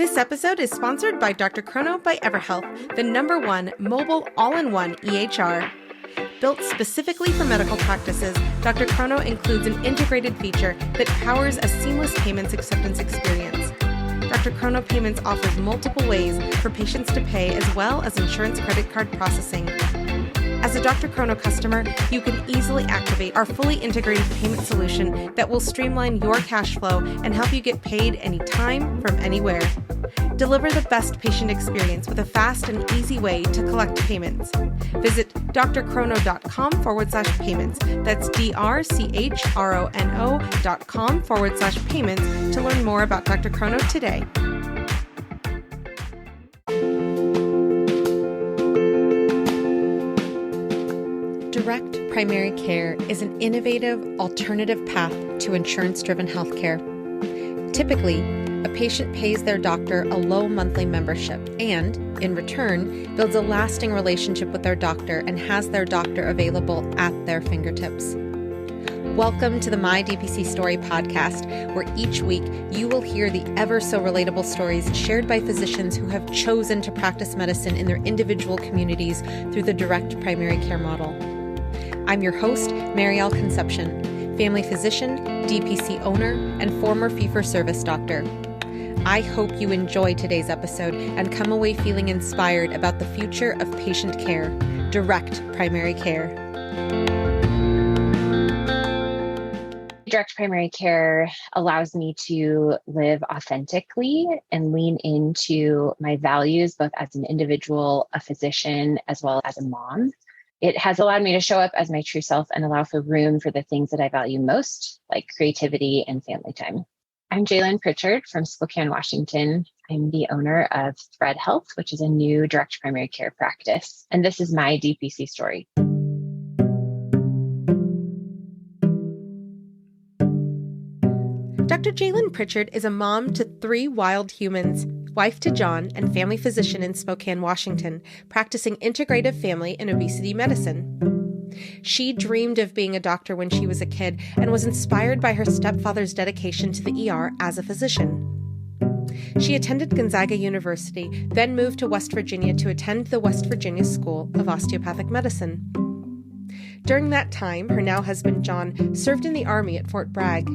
This episode is sponsored by Dr. Chrono by EverHealth, the #1 mobile all-in-one EHR. Built specifically for medical practices, Dr. Chrono includes an integrated feature that powers a seamless payments acceptance experience. Dr. Chrono Payments offers multiple ways for patients to pay as well as insurance credit card processing. As a Dr. Chrono customer, you can easily activate our fully integrated payment solution that will streamline your cash flow and help you get paid anytime from anywhere. Deliver the best patient experience with a fast and easy way to collect payments. Visit drchrono.com/payments. That's drchrono.com/payments to learn more about Dr. Chrono today. Direct primary care is an innovative, alternative path to insurance-driven healthcare. Typically, a patient pays their doctor a low monthly membership and, in return, builds a lasting relationship with their doctor and has their doctor available at their fingertips. Welcome to the My DPC Story podcast, where each week you will hear the ever-so-relatable stories shared by physicians who have chosen to practice medicine in their individual communities through the direct primary care model. I'm your host, Marielle Concepcion, family physician, DPC owner, and former fee-for-service doctor. I hope you enjoy today's episode and come away feeling inspired about the future of patient care, direct primary care. Direct primary care allows me to live authentically and lean into my values, both as an individual, a physician, as well as a mom. It has allowed me to show up as my true self and allow for room for the things that I value most, like creativity and family time. I'm Jlyn Pritchard from Spokane, Washington. I'm the owner of Thread Health, which is a new direct primary care practice. And this is my DPC story. Dr. Jlyn Pritchard is a mom to 3 wild humans, wife to John, and family physician in Spokane, Washington, practicing integrative family and obesity medicine. She dreamed of being a doctor when she was a kid and was inspired by her stepfather's dedication to the ER as a physician. She attended Gonzaga University, then moved to West Virginia to attend the West Virginia School of Osteopathic Medicine. During that time, her now husband John served in the Army at Fort Bragg.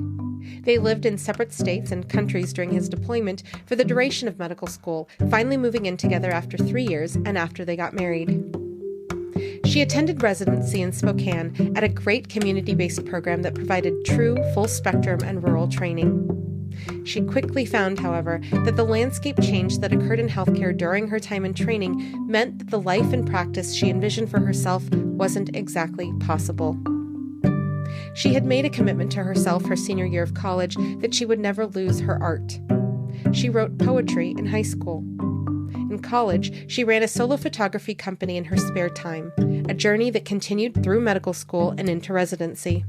They lived in separate states and countries during his deployment for the duration of medical school, finally moving in together after 3 years and after they got married. She attended residency in Spokane at a great community-based program that provided true full-spectrum and rural training. She quickly found, however, that the landscape change that occurred in healthcare during her time in training meant that the life and practice she envisioned for herself wasn't exactly possible. She had made a commitment to herself her senior year of college that she would never lose her art. She wrote poetry in high school. In college, she ran a solo photography company in her spare time, a journey that continued through medical school and into residency.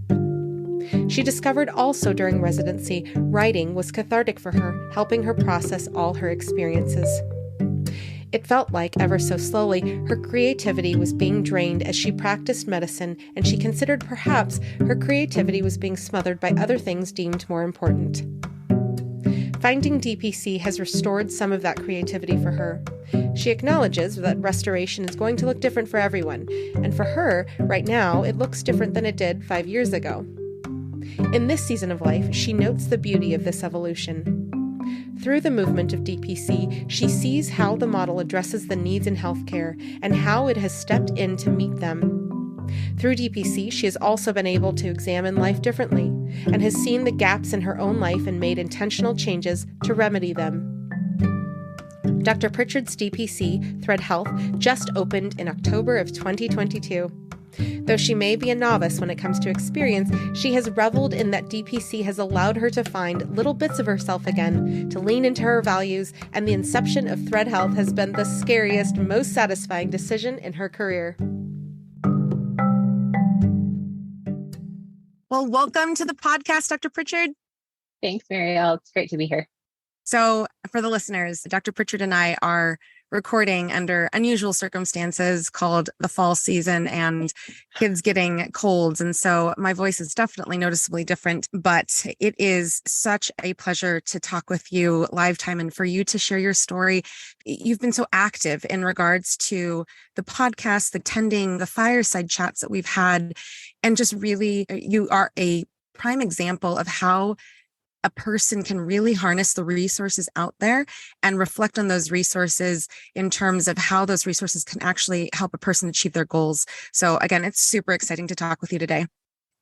She discovered also during residency, writing was cathartic for her, helping her process all her experiences. It felt like, ever so slowly, her creativity was being drained as she practiced medicine, and she considered perhaps her creativity was being smothered by other things deemed more important. Finding DPC has restored some of that creativity for her. She acknowledges that restoration is going to look different for everyone, and for her, right now, it looks different than it did 5 years ago. In this season of life, she notes the beauty of this evolution. Through the movement of DPC, she sees how the model addresses the needs in healthcare and how it has stepped in to meet them. Through DPC, she has also been able to examine life differently and has seen the gaps in her own life and made intentional changes to remedy them. Dr. Pritchard's DPC, Thread Health, just opened in October of 2022. Though she may be a novice when it comes to experience, she has reveled in that DPC has allowed her to find little bits of herself again, to lean into her values, and the inception of Thread Health has been the scariest, most satisfying decision in her career. Well, welcome to the podcast, Dr. Pritchard. Thanks, Marielle. It's great to be here. So for the listeners, Dr. Pritchard and I are recording under unusual circumstances called the fall season and kids getting colds. And so my voice is definitely noticeably different, but it is such a pleasure to talk with you live time and for you to share your story. You've been so active in regards to the podcast, attending the fireside chats that we've had, and just really, you are a prime example of how a person can really harness the resources out there and reflect on those resources in terms of how those resources can actually help a person achieve their goals. So again, it's super exciting to talk with you today.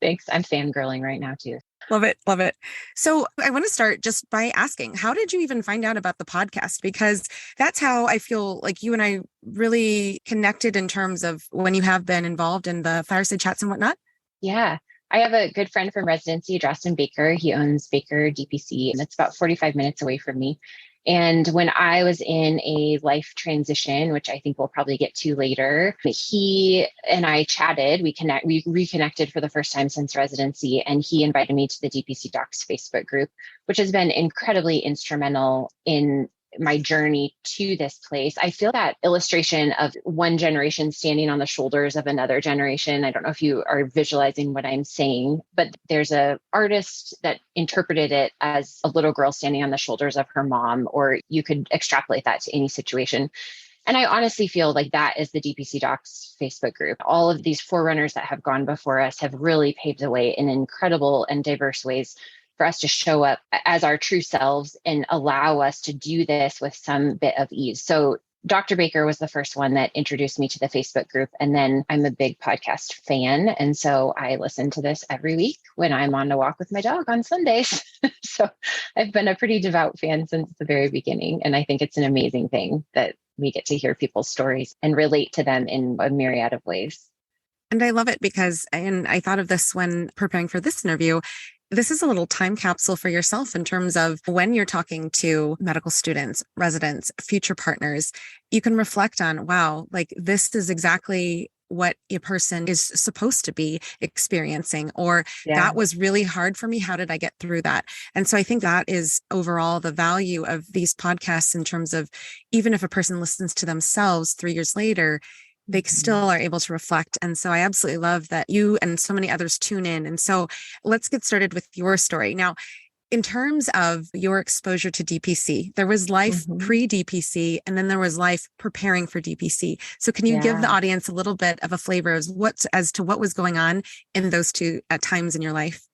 Thanks. I'm fangirling right now too. Love it. Love it. So I want to start just by asking, how did you even find out about the podcast? Because that's how I feel like you and I really connected in terms of when you have been involved in the fireside chats and whatnot. Yeah. I have a good friend from residency, Justin Baker. He owns Baker DPC, and it's about 45 minutes away from me. And when I was in a life transition, which I think we'll probably get to later, he and I chatted. We reconnected for the first time since residency, and he invited me to the DPC Docs Facebook group, which has been incredibly instrumental in my journey to this place. I feel that illustration of one generation standing on the shoulders of another generation. I don't know if you are visualizing what I'm saying, but there's a artist that interpreted it as a little girl standing on the shoulders of her mom, or you could extrapolate that to any situation. And I honestly feel like that is the DPC Docs Facebook group. All of these forerunners that have gone before us have really paved the way in incredible and diverse ways for us to show up as our true selves and allow us to do this with some bit of ease. So Dr. Baker was the first one that introduced me to the Facebook group. And then I'm a big podcast fan. And so I listen to this every week when I'm on a walk with my dog on Sundays. So I've been a pretty devout fan since the very beginning. And I think it's an amazing thing that we get to hear people's stories and relate to them in a myriad of ways. And I love it because, and I thought of this when preparing for this interview, this is a little time capsule for yourself in terms of when you're talking to medical students, residents, future partners, you can reflect on, wow, like this is exactly what a person is supposed to be experiencing, or that was really hard for me. How did I get through that? And so I think that is overall the value of these podcasts in terms of, even if a person listens to themselves 3 years later, they still are able to reflect. And so I absolutely love that you and so many others tune in. And so let's get started with your story. Now, in terms of your exposure to DPC, there was life pre-DPC, and then there was life preparing for DPC. So can you give the audience a little bit of a flavor as to what was going on in those two times in your life?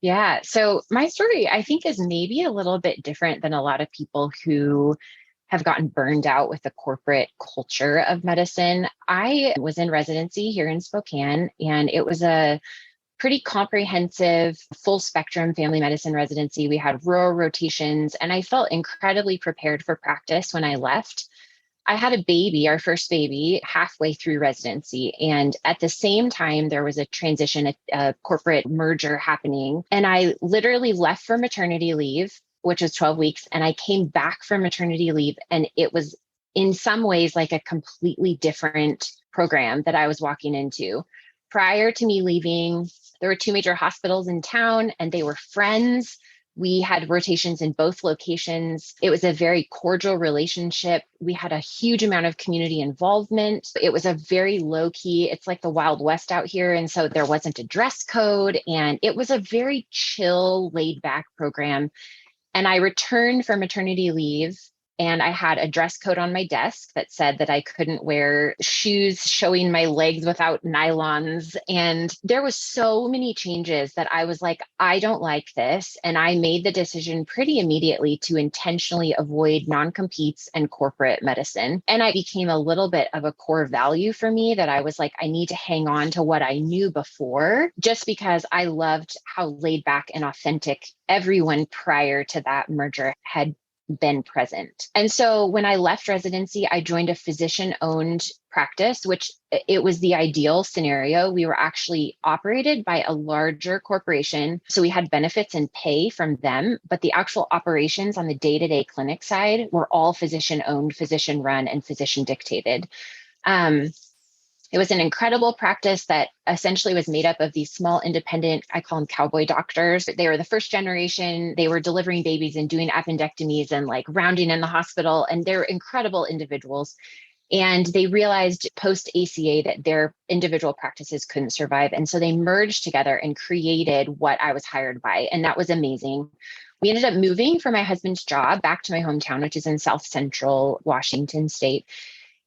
Yeah. So my story, I think, is maybe a little bit different than a lot of people who have gotten burned out with the corporate culture of medicine. I was in residency here in Spokane, and it was a pretty comprehensive, full spectrum family medicine residency. We had rural rotations, and I felt incredibly prepared for practice when I left. I had a baby, our first baby, halfway through residency. And at the same time, there was a transition, a corporate merger happening. And I literally left for maternity leave, which was 12 weeks. And I came back from maternity leave, and it was in some ways like a completely different program that I was walking into. Prior to me leaving, there were two major hospitals in town, and they were friends. We had rotations in both locations. It was a very cordial relationship. We had a huge amount of community involvement. It was a very low key, it's like the Wild West out here. And so there wasn't a dress code, and it was a very chill, laid back program. And I returned from maternity leave, and I had a dress code on my desk that said that I couldn't wear shoes showing my legs without nylons. And there was so many changes that I was like, I don't like this. And I made the decision pretty immediately to intentionally avoid non-competes and corporate medicine. And it became a little bit of a core value for me that I was like, I need to hang on to what I knew before, just because I loved how laid back and authentic everyone prior to that merger had been present. And so when I left residency, I joined a physician-owned practice, which it was the ideal scenario. We were actually operated by a larger corporation. So we had benefits and pay from them, but the actual operations on the day-to-day clinic side were all physician-owned, physician-run, and physician-dictated. It was an incredible practice that essentially was made up of these small independent, I call them cowboy doctors. They were the first generation. They were delivering babies and doing appendectomies and like rounding in the hospital. And they're incredible individuals. And they realized post ACA that their individual practices couldn't survive. And so they merged together and created what I was hired by. And that was amazing. We ended up moving for my husband's job back to my hometown, which is in South Central Washington State.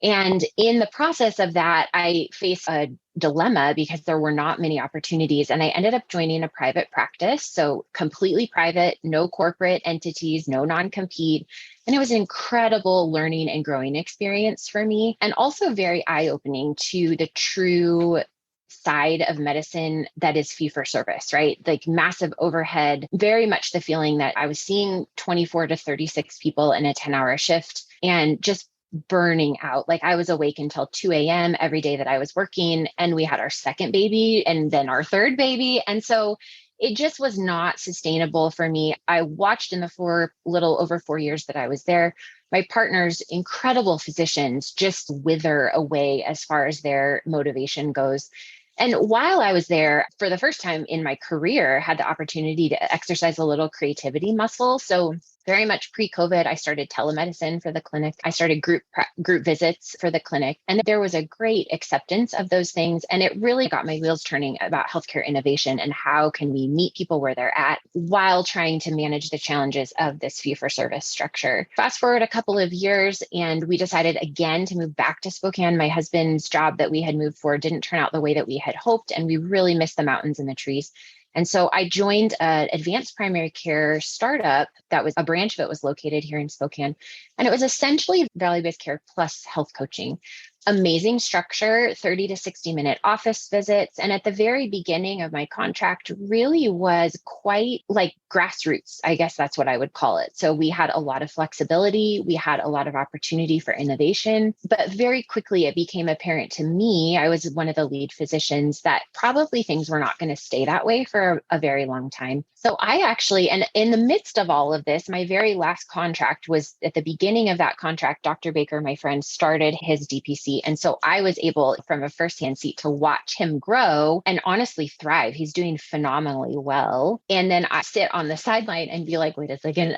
And in the process of that, I faced a dilemma because there were not many opportunities. And I ended up joining a private practice. So completely private, no corporate entities, no non-compete. And it was an incredible learning and growing experience for me, and also very eye-opening to the true side of medicine that is fee for service, right? Like massive overhead, very much the feeling that I was seeing 24 to 36 people in a 10-hour shift and just burning out. Like I was awake until 2 a.m. every day that I was working, and we had our second baby and then our third baby. And so it just was not sustainable for me. I watched in the little over 4 years that I was there, my partner's incredible physicians just wither away as far as their motivation goes. And while I was there, for the first time in my career, had the opportunity to exercise a little creativity muscle. So very much pre-COVID, I started telemedicine for the clinic. I started group visits for the clinic. And there was a great acceptance of those things. And it really got my wheels turning about healthcare innovation and how can we meet people where they're at while trying to manage the challenges of this fee-for-service structure. Fast forward a couple of years, and we decided again to move back to Spokane. My husband's job that we had moved for didn't turn out the way that we had hoped, and we really missed the mountains and the trees. And so I joined an advanced primary care startup that was a branch that was located here in Spokane. And it was essentially value-based care plus health coaching. Amazing structure, 30 to 60-minute office visits. And at the very beginning of my contract really was quite like grassroots. I guess that's what I would call it. So we had a lot of flexibility. We had a lot of opportunity for innovation. But very quickly, it became apparent to me, I was one of the lead physicians, that probably things were not going to stay that way for a very long time. So I actually, and in the midst of all of this, my very last contract was at the beginning of that contract, Dr. Baker, my friend, started his DPC. And so I was able from a firsthand seat to watch him grow and honestly thrive. He's doing phenomenally well. And then I sit on the sideline and be like, wait a second,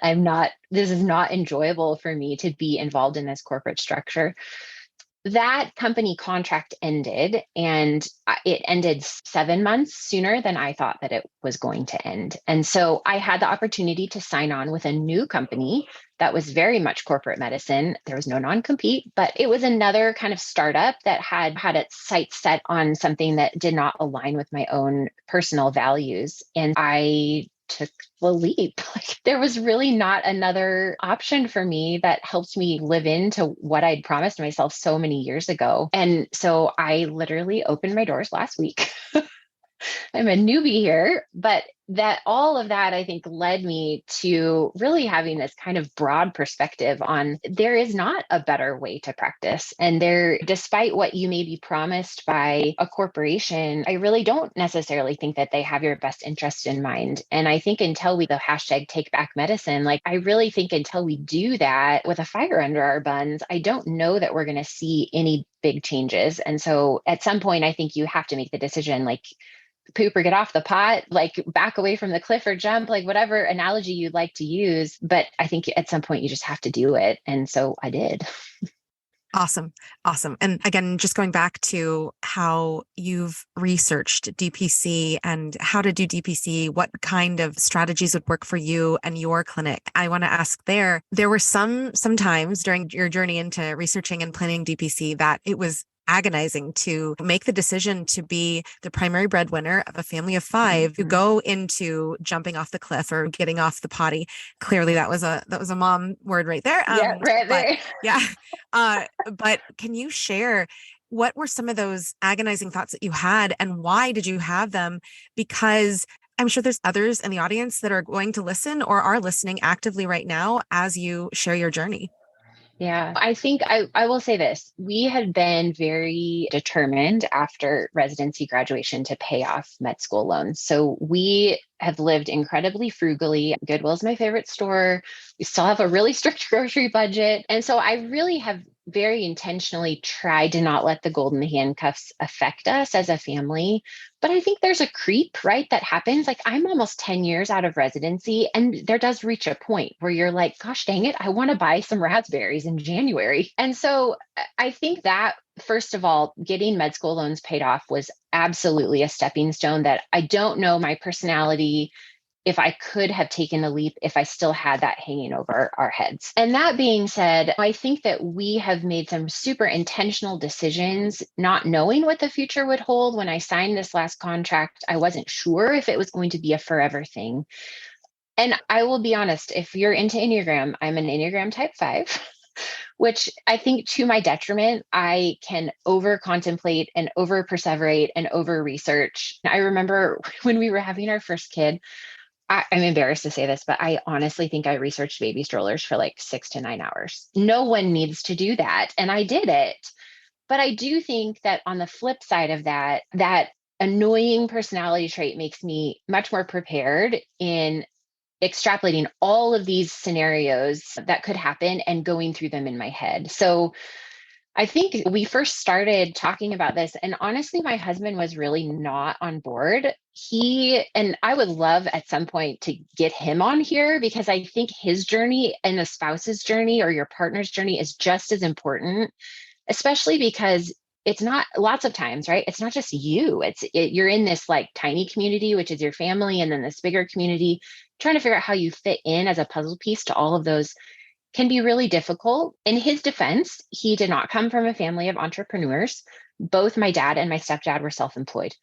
this is not enjoyable for me to be involved in this corporate structure. That company contract ended, and it ended 7 months sooner than I thought that it was going to end. And so I had the opportunity to sign on with a new company that was very much corporate medicine. There was no non-compete, but it was another kind of startup that had its sights set on something that did not align with my own personal values. And I took the leap. Like there was really not another option for me that helped me live into what I'd promised myself so many years ago. And so I literally opened my doors last week. I'm a newbie here, but all of that, I think, led me to really having this kind of broad perspective on there is not a better way to practice. And despite what you may be promised by a corporation, I really don't necessarily think that they have your best interest in mind. And I think until the hashtag take back medicine, like I really think until we do that with a fire under our buns, I don't know that we're going to see any big changes. And so at some point, I think you have to make the decision, like, poop or get off the pot, like back away from the cliff or jump, like whatever analogy you'd like to use. But I think at some point you just have to do it. And so I did. Awesome. Awesome. And again, just going back to how you've researched DPC and how to do DPC, what kind of strategies would work for you and your clinic. I want to ask there were sometimes during your journey into researching and planning DPC that it was agonizing to make the decision to be the primary breadwinner of a family of 5 to go into jumping off the cliff or getting off the potty. Clearly that was a mom word right there. Yeah, right there. But can you share what were some of those agonizing thoughts that you had and why did you have them? Because I'm sure there's others in the audience that are going to listen or are listening actively right now as you share your journey. Yeah, I think I will say this. We had been very determined after residency graduation to pay off med school loans. So we have lived incredibly frugally. Goodwill's my favorite store. We still have a really strict grocery budget. And so I really have very intentionally tried to not let the golden handcuffs affect us as a family. But I think there's a creep, right, that happens. Like I'm almost 10 years out of residency, and there does reach a point where you're like, gosh, dang it, I want to buy some raspberries in January. And so I think that, first of all, getting med school loans paid off was absolutely a stepping stone that I don't know my personality if I could have taken a leap if I still had that hanging over our heads. And that being said, I think that we have made some super intentional decisions, not knowing what the future would hold. When I signed this last contract, I wasn't sure if it was going to be a forever thing. And I will be honest, if you're into Enneagram, I'm an Enneagram type 5. Which I think to my detriment, I can over contemplate and over perseverate and over research. I remember when we were having our first kid, I'm embarrassed to say this, but I honestly think I researched baby strollers for like 6 to 9 hours. No one needs to do that. And I did it. But I do think that on the flip side of that, that annoying personality trait makes me much more prepared in extrapolating all of these scenarios that could happen and going through them in my head. So I think we first started talking about this, and honestly, my husband was really not on board. And I would love at some point to get him on here because I think his journey and the spouse's journey or your partner's journey is just as important, especially because it's not lots of times, right? It's not just you. You're in this like tiny community, which is your family, and then this bigger community, trying to figure out how you fit in as a puzzle piece to all of those can be really difficult. In his defense, he did not come from a family of entrepreneurs. Both my dad and my stepdad were self-employed.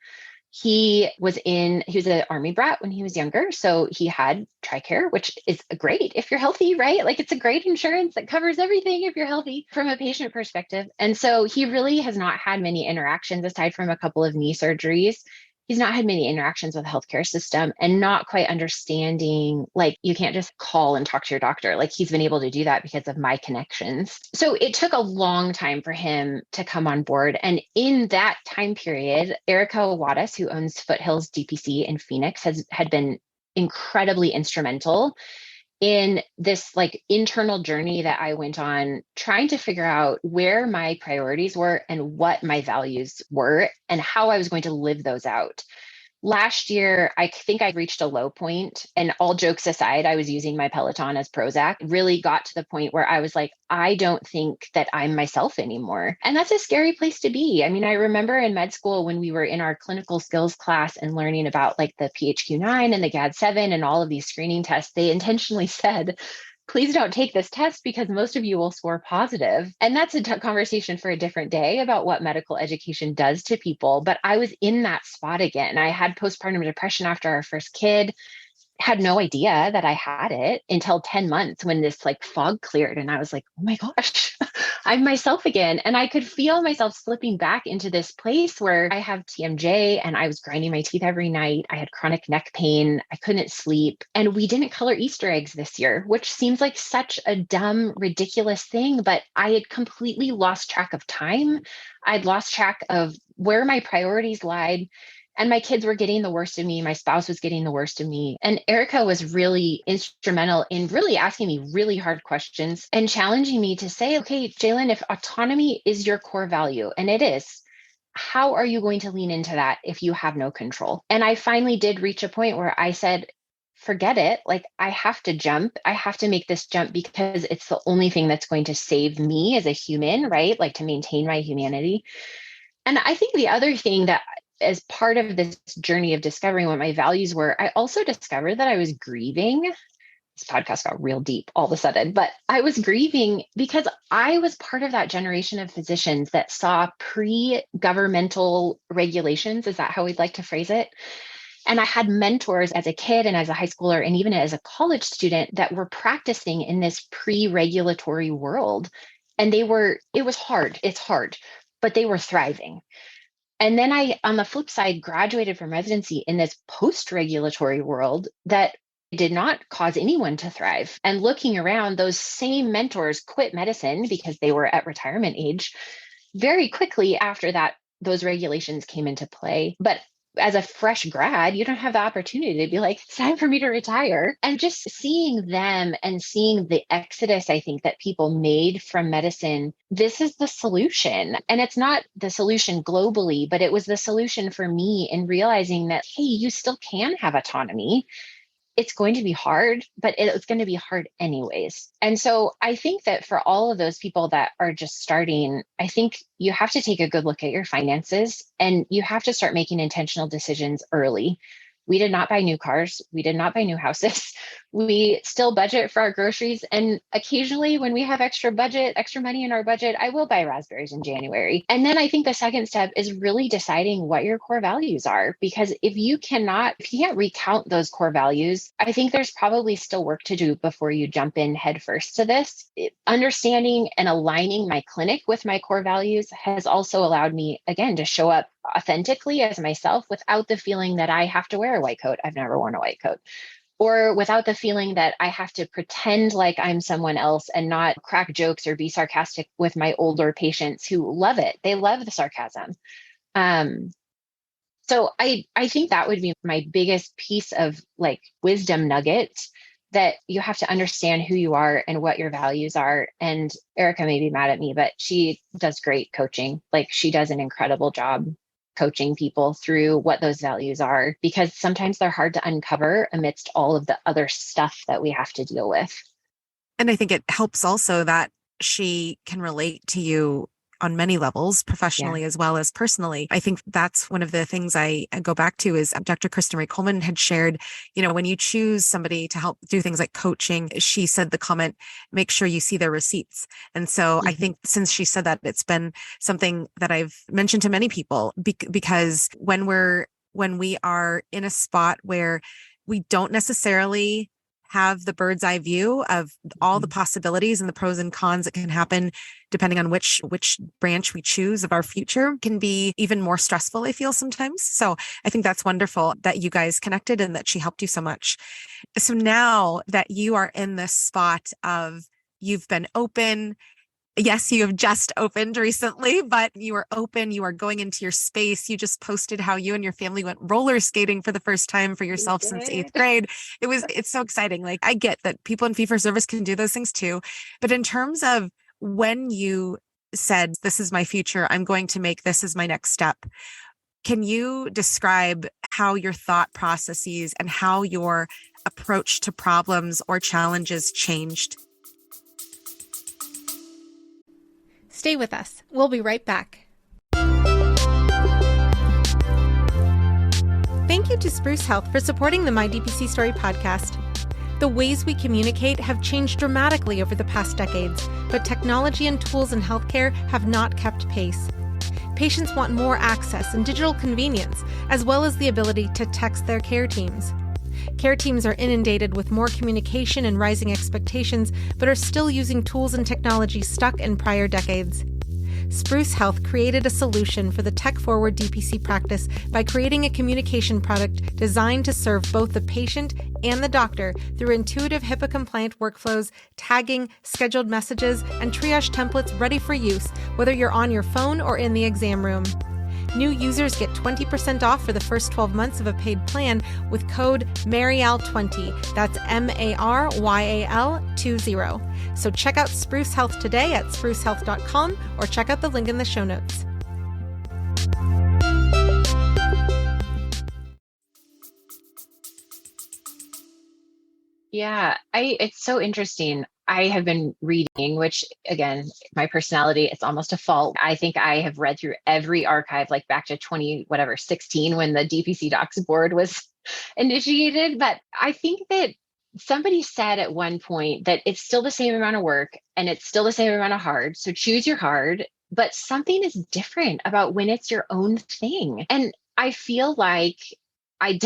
He was an Army brat when he was younger. So he had TRICARE, which is great if you're healthy, right? Like it's a great insurance that covers everything if you're healthy from a patient perspective. And so he really has not had many interactions aside from a couple of knee surgeries. He's not had many interactions with the healthcare system and not quite understanding, like, you can't just call and talk to your doctor. Like, he's been able to do that because of my connections. So it took a long time for him to come on board. And in that time period, Erica Wadas, who owns Foothills DPC in Phoenix, had been incredibly instrumental in this like internal journey that I went on, trying to figure out where my priorities were and what my values were and how I was going to live those out. Last year, I think I reached a low point, and all jokes aside, I was using my Peloton as Prozac, really got to the point where I was like, I don't think that I'm myself anymore. And that's a scary place to be. I mean, I remember in med school when we were in our clinical skills class and learning about like the PHQ-9 and the GAD-7 and all of these screening tests, they intentionally said, please don't take this test because most of you will score positive. And that's a conversation for a different day about what medical education does to people. But I was in that spot again. I had postpartum depression after our first kid, had no idea that I had it until 10 months when this like fog cleared. And I was like, oh my gosh, I'm myself again. And I could feel myself slipping back into this place where I have TMJ and I was grinding my teeth every night. I had chronic neck pain. I couldn't sleep. And we didn't color Easter eggs this year, which seems like such a dumb, ridiculous thing. But I had completely lost track of time. I'd lost track of where my priorities lied. And my kids were getting the worst of me. My spouse was getting the worst of me. And Erica was really instrumental in really asking me really hard questions and challenging me to say, okay, Jlyn, if autonomy is your core value, and it is, how are you going to lean into that if you have no control? And I finally did reach a point where I said, forget it. Like, I have to jump. I have to make this jump because it's the only thing that's going to save me as a human, right? Like, to maintain my humanity. And I think the other thing that, as part of this journey of discovering what my values were, I also discovered that I was grieving. This podcast got real deep all of a sudden, but I was grieving because I was part of that generation of physicians that saw pre-governmental regulations. Is that how we'd like to phrase it? And I had mentors as a kid and as a high schooler and even as a college student that were practicing in this pre-regulatory world. And it was hard. It's hard, but they were thriving. And then I, on the flip side, graduated from residency in this post-regulatory world that did not cause anyone to thrive. And looking around, those same mentors quit medicine because they were at retirement age very quickly after that, those regulations came into play. But as a fresh grad, you don't have the opportunity to be like, it's time for me to retire. And just seeing them and seeing the exodus, I think, that people made from medicine, this is the solution. And it's not the solution globally, but it was the solution for me in realizing that, hey, you still can have autonomy. It's going to be hard, but it's going to be hard anyways. And so I think that for all of those people that are just starting, I think you have to take a good look at your finances and you have to start making intentional decisions early. We did not buy new cars. We did not buy new houses. We still budget for our groceries. And occasionally when we have extra money in our budget, I will buy raspberries in January. And then I think the second step is really deciding what your core values are. Because if you can't recount those core values, I think there's probably still work to do before you jump in headfirst to this. Understanding and aligning my clinic with my core values has also allowed me, again, to show up authentically as myself without the feeling that I have to wear a white coat. I've never worn a white coat. Or without the feeling that I have to pretend like I'm someone else and not crack jokes or be sarcastic with my older patients who love it. They love the sarcasm. So I think that would be my biggest piece of like wisdom nugget, that you have to understand who you are and what your values are. And Erica may be mad at me, but she does great coaching. Like she does an incredible job coaching people through what those values are, because sometimes they're hard to uncover amidst all of the other stuff that we have to deal with. And I think it helps also that she can relate to you on many levels, professionally as well as personally. I think that's one of the things I go back to is Dr. Kristen Ray Coleman had shared, when you choose somebody to help do things like coaching, she said the comment, make sure you see their receipts. And so I think since she said that, it's been something that I've mentioned to many people because when we are in a spot where we don't necessarily have the bird's eye view of all the possibilities and the pros and cons that can happen depending on which branch we choose of our future, can be even more stressful, I feel sometimes. So I think that's wonderful that you guys connected and that she helped you so much. So now that you are in this spot of you've been open, yes, you have just opened recently, but you are open, you are going into your space. You just posted how you and your family went roller skating for the first time for yourself since 8th grade. It's so exciting. Like I get that people in fee-for-service can do those things too. But in terms of when you said, this is my future, I'm going to make this as my next step, can you describe how your thought processes and how your approach to problems or challenges changed? Stay with us. We'll be right back. Thank you to Spruce Health for supporting the My DPC Story podcast. The ways we communicate have changed dramatically over the past decades, but technology and tools in healthcare have not kept pace. Patients want more access and digital convenience, as well as the ability to text their care teams. Care teams are inundated with more communication and rising expectations, but are still using tools and technology stuck in prior decades. Spruce Health created a solution for the tech-forward DPC practice by creating a communication product designed to serve both the patient and the doctor through intuitive HIPAA-compliant workflows, tagging, scheduled messages, and triage templates ready for use, whether you're on your phone or in the exam room. New users get 20% off for the first 12 months of a paid plan with code MARYAL20. That's MARYAL20. So check out Spruce Health today at sprucehealth.com or check out the link in the show notes. Yeah, it's so interesting. I have been reading, which again, my personality, it's almost a fault. I think I have read through every archive, like back to 16 when the DPC Docs board was initiated. But I think that somebody said at one point that it's still the same amount of work and it's still the same amount of hard. So choose your hard, but something is different about when it's your own thing. And I feel like I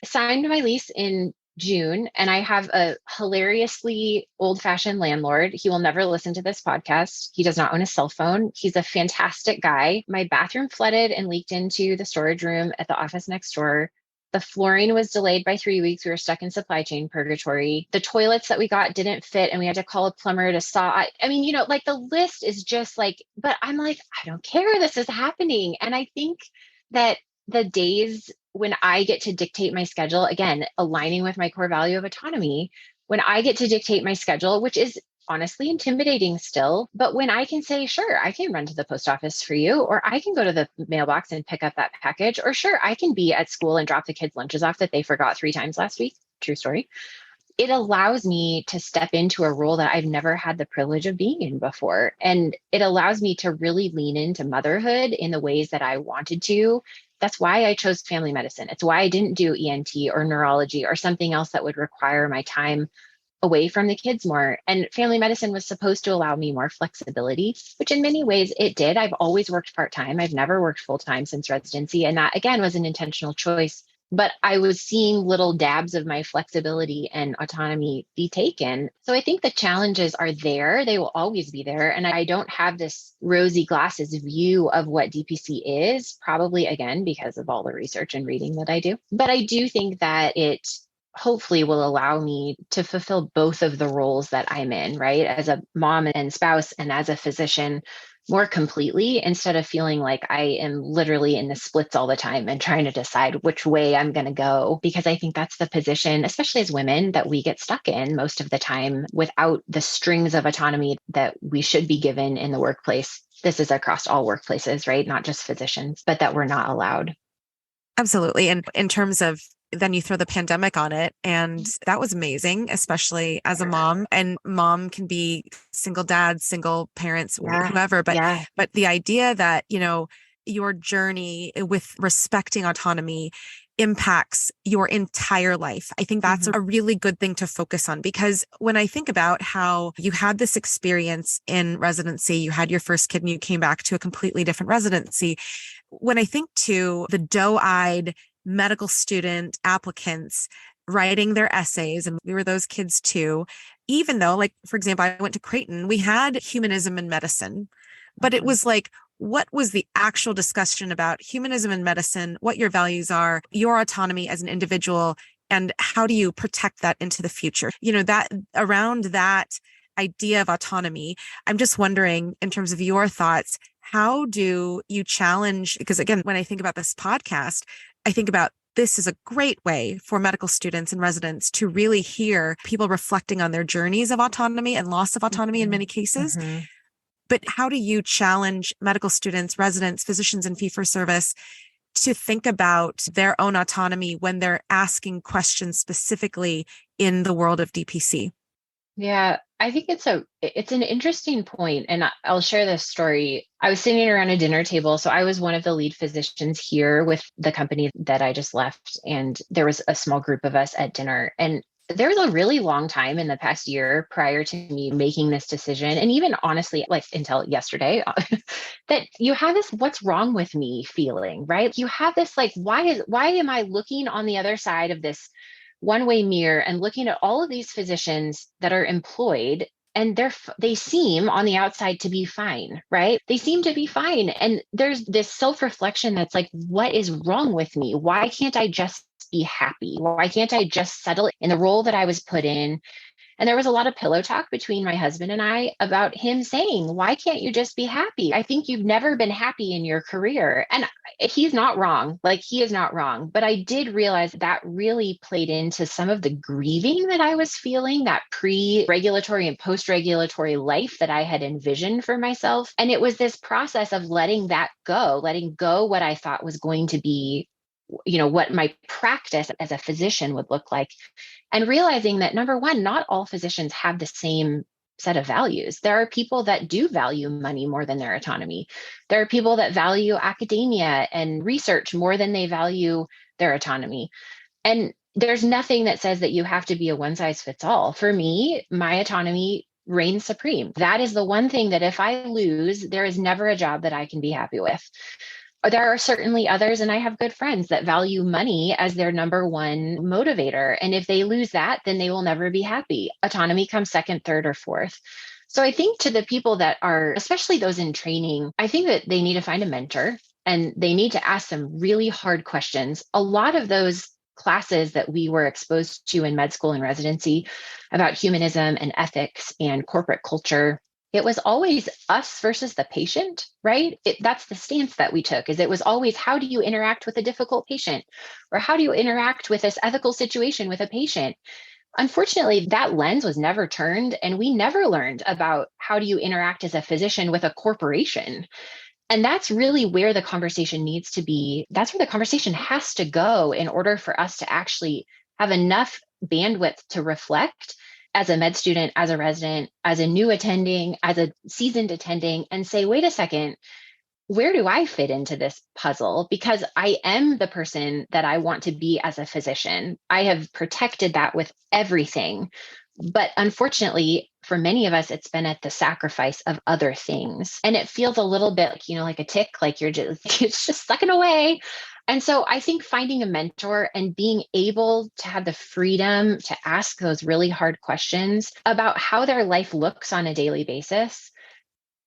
signed my lease in June, and I have a hilariously old-fashioned landlord. He will never listen to this podcast. He does not own a cell phone. He's a fantastic guy. My bathroom flooded and leaked into the storage room at the office next door. The flooring was delayed by 3 weeks. We were stuck in supply chain purgatory. The toilets that we got didn't fit, and we had to call a plumber to saw. Like the list is just like, but I'm like, I don't care. This is happening. And I think that the days when I get to dictate my schedule, again, aligning with my core value of autonomy, when I get to dictate my schedule, which is honestly intimidating still, but when I can say, sure, I can run to the post office for you, or I can go to the mailbox and pick up that package, or sure, I can be at school and drop the kids' lunches off that they forgot 3 times last week. True story. It allows me to step into a role that I've never had the privilege of being in before. And it allows me to really lean into motherhood in the ways that I wanted to. That's why I chose family medicine. It's why I didn't do ENT or neurology or something else that would require my time away from the kids more. And family medicine was supposed to allow me more flexibility, which in many ways it did. I've always worked part-time. I've never worked full-time since residency. And that, again, was an intentional choice. But I was seeing little dabs of my flexibility and autonomy be taken. So I think the challenges are there. They will always be there. And I don't have this rosy glasses view of what DPC is, probably, again, because of all the research and reading that I do. But I do think that it hopefully will allow me to fulfill both of the roles that I'm in, right? As a mom and spouse and as a physician more completely, instead of feeling like I am literally in the splits all the time and trying to decide which way I'm going to go. Because I think that's the position, especially as women, that we get stuck in most of the time without the strings of autonomy that we should be given in the workplace. This is across all workplaces, right? Not just physicians, but that we're not allowed. Absolutely. And in terms of then you throw the pandemic on it, and that was amazing, especially as a mom. And mom can be single dads, single parents, whoever. But the idea that, your journey with respecting autonomy impacts your entire life. I think that's a really good thing to focus on, because when I think about how you had this experience in residency, you had your first kid and you came back to a completely different residency. When I think to the doe-eyed medical student applicants writing their essays, and we were those kids too, even though, like, for example, I went to Creighton, we had humanism in medicine, but it was like, what was the actual discussion about humanism in medicine, what your values are, your autonomy as an individual, and how do you protect that into the future? That around that idea of autonomy, I'm just wondering, in terms of your thoughts, how do you challenge? Because again, when I think about this podcast, I think about this is a great way for medical students and residents to really hear people reflecting on their journeys of autonomy and loss of autonomy in many cases. But how do you challenge medical students, residents, physicians in fee-for-service to think about their own autonomy when they're asking questions specifically in the world of DPC? Yeah, I think it's an interesting point, and I'll share this story. I was sitting around a dinner table. So I was one of the lead physicians here with the company that I just left, and there was a small group of us at dinner. And there was a really long time in the past year prior to me making this decision, and even honestly, like until yesterday, that you have this "what's wrong with me" feeling, right? You have this like, why am I looking on the other side of this one-way mirror and looking at all of these physicians that are employed, and they seem on the outside to be fine, right? They seem to be fine. And there's this self-reflection that's like, what is wrong with me? Why can't I just be happy? Why can't I just settle in the role that I was put in? And there was a lot of pillow talk between my husband and I about him saying, why can't you just be happy? I think you've never been happy in your career. And he's not wrong. Like, he is not wrong. But I did realize that really played into some of the grieving that I was feeling, that pre-regulatory and post-regulatory life that I had envisioned for myself. And it was this process of letting go what I thought was going to be, what my practice as a physician would look like. And realizing that, number one, not all physicians have the same set of values. There are people that do value money more than their autonomy. There are people that value academia and research more than they value their autonomy. And there's nothing that says that you have to be a one size fits all. For me, my autonomy reigns supreme. That is the one thing that if I lose, there is never a job that I can be happy with. There are certainly others, and I have good friends that value money as their number one motivator. And if they lose that, then they will never be happy. Autonomy comes second, third, or fourth. So I think to the people that are, especially those in training, I think that they need to find a mentor and they need to ask some really hard questions. A lot of those classes that we were exposed to in med school and residency about humanism and ethics and corporate culture, it was always us versus the patient, right? That's the stance that we took, is it was always, how do you interact with a difficult patient? Or how do you interact with this ethical situation with a patient? Unfortunately, that lens was never turned, and we never learned about how do you interact as a physician with a corporation. And that's really where the conversation needs to be. That's where the conversation has to go in order for us to actually have enough bandwidth to reflect as a med student, as a resident, as a new attending, as a seasoned attending, and say, wait a second, where do I fit into this puzzle? Because I am the person that I want to be as a physician. I have protected that with everything. But unfortunately, for many of us, it's been at the sacrifice of other things. And it feels a little bit like, like a tick, like it's just sucking away. And so I think finding a mentor and being able to have the freedom to ask those really hard questions about how their life looks on a daily basis.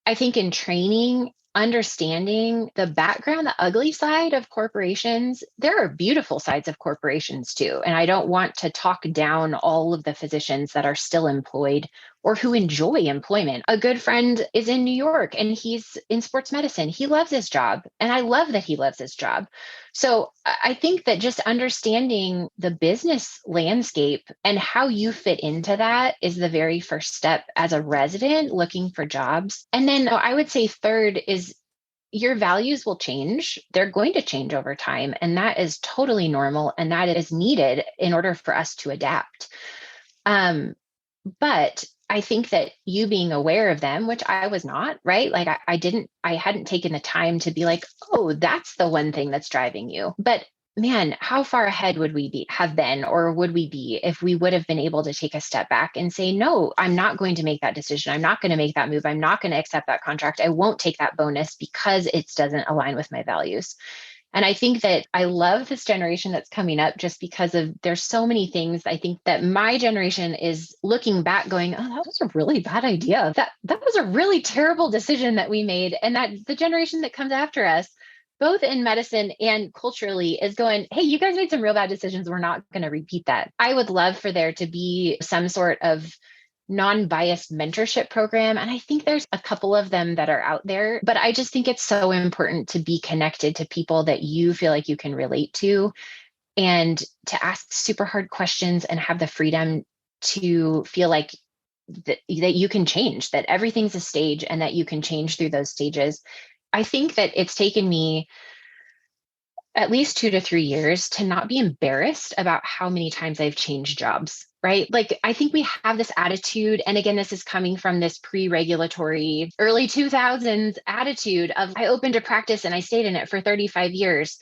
I think in training, understanding the background, the ugly side of corporations, there are beautiful sides of corporations too. And I don't want to talk down all of the physicians that are still employed or who enjoy employment. A good friend is in New York and he's in sports medicine. He loves his job. And I love that he loves his job. So I think that just understanding the business landscape and how you fit into that is the very first step as a resident looking for jobs. And then I would say third is your values will change. They're going to change over time. And that is totally normal. And that is needed in order for us to adapt. But I think that you being aware of them, which I was not, right? Like I hadn't taken the time to be like, oh, that's the one thing that's driving you. But man, how far ahead would we have been, or would we be if we would have been able to take a step back and say, no, I'm not going to make that decision. I'm not going to make that move. I'm not going to accept that contract. I won't take that bonus because it doesn't align with my values. And I think that I love this generation that's coming up just because of there's so many things. I think that my generation is looking back going, oh, that was a really bad idea. That was a really terrible decision that we made. And that the generation that comes after us, both in medicine and culturally, is going, hey, you guys made some real bad decisions. We're not going to repeat that. I would love for there to be some sort of non-biased mentorship program. And I think there's a couple of them that are out there, but I just think it's so important to be connected to people that you feel like you can relate to and to ask super hard questions and have the freedom to feel like that you can change, that everything's a stage and that you can change through those stages. I think that it's taken me at least 2 to 3 years to not be embarrassed about how many times I've changed jobs, right? Like, I think we have this attitude. And again, this is coming from this pre-regulatory early 2000s attitude of I opened a practice and I stayed in it for 35 years.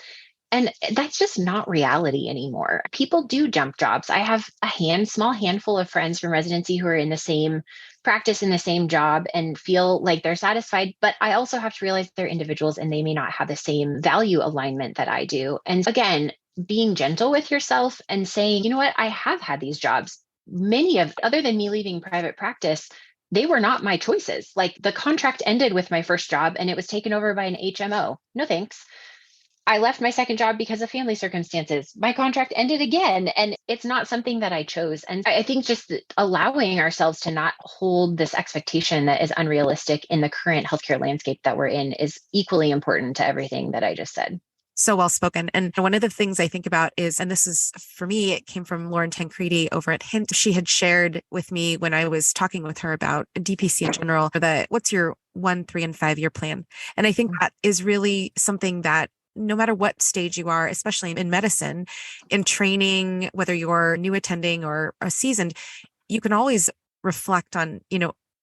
And that's just not reality anymore. People do jump jobs. I have a small handful of friends from residency who are in the same practice in the same job and feel like they're satisfied. But I also have to realize they're individuals and they may not have the same value alignment that I do. And again, being gentle with yourself and saying, you know what, I have had these jobs. Other than me leaving private practice, they were not my choices. Like the contract ended with my first job and it was taken over by an HMO. No thanks. I left my second job because of family circumstances. My contract ended again, and it's not something that I chose. And I think just allowing ourselves to not hold this expectation that is unrealistic in the current healthcare landscape that we're in is equally important to everything that I just said. So well spoken. And one of the things I think about is, and this is for me, it came from Lauren Tancredi over at Hint. She had shared with me when I was talking with her about DPC in general, that what's your 1, 3, and 5 year plan? And I think that is really something that no matter what stage you are, especially in medicine, in training, whether you're new attending or a seasoned, you can always reflect on,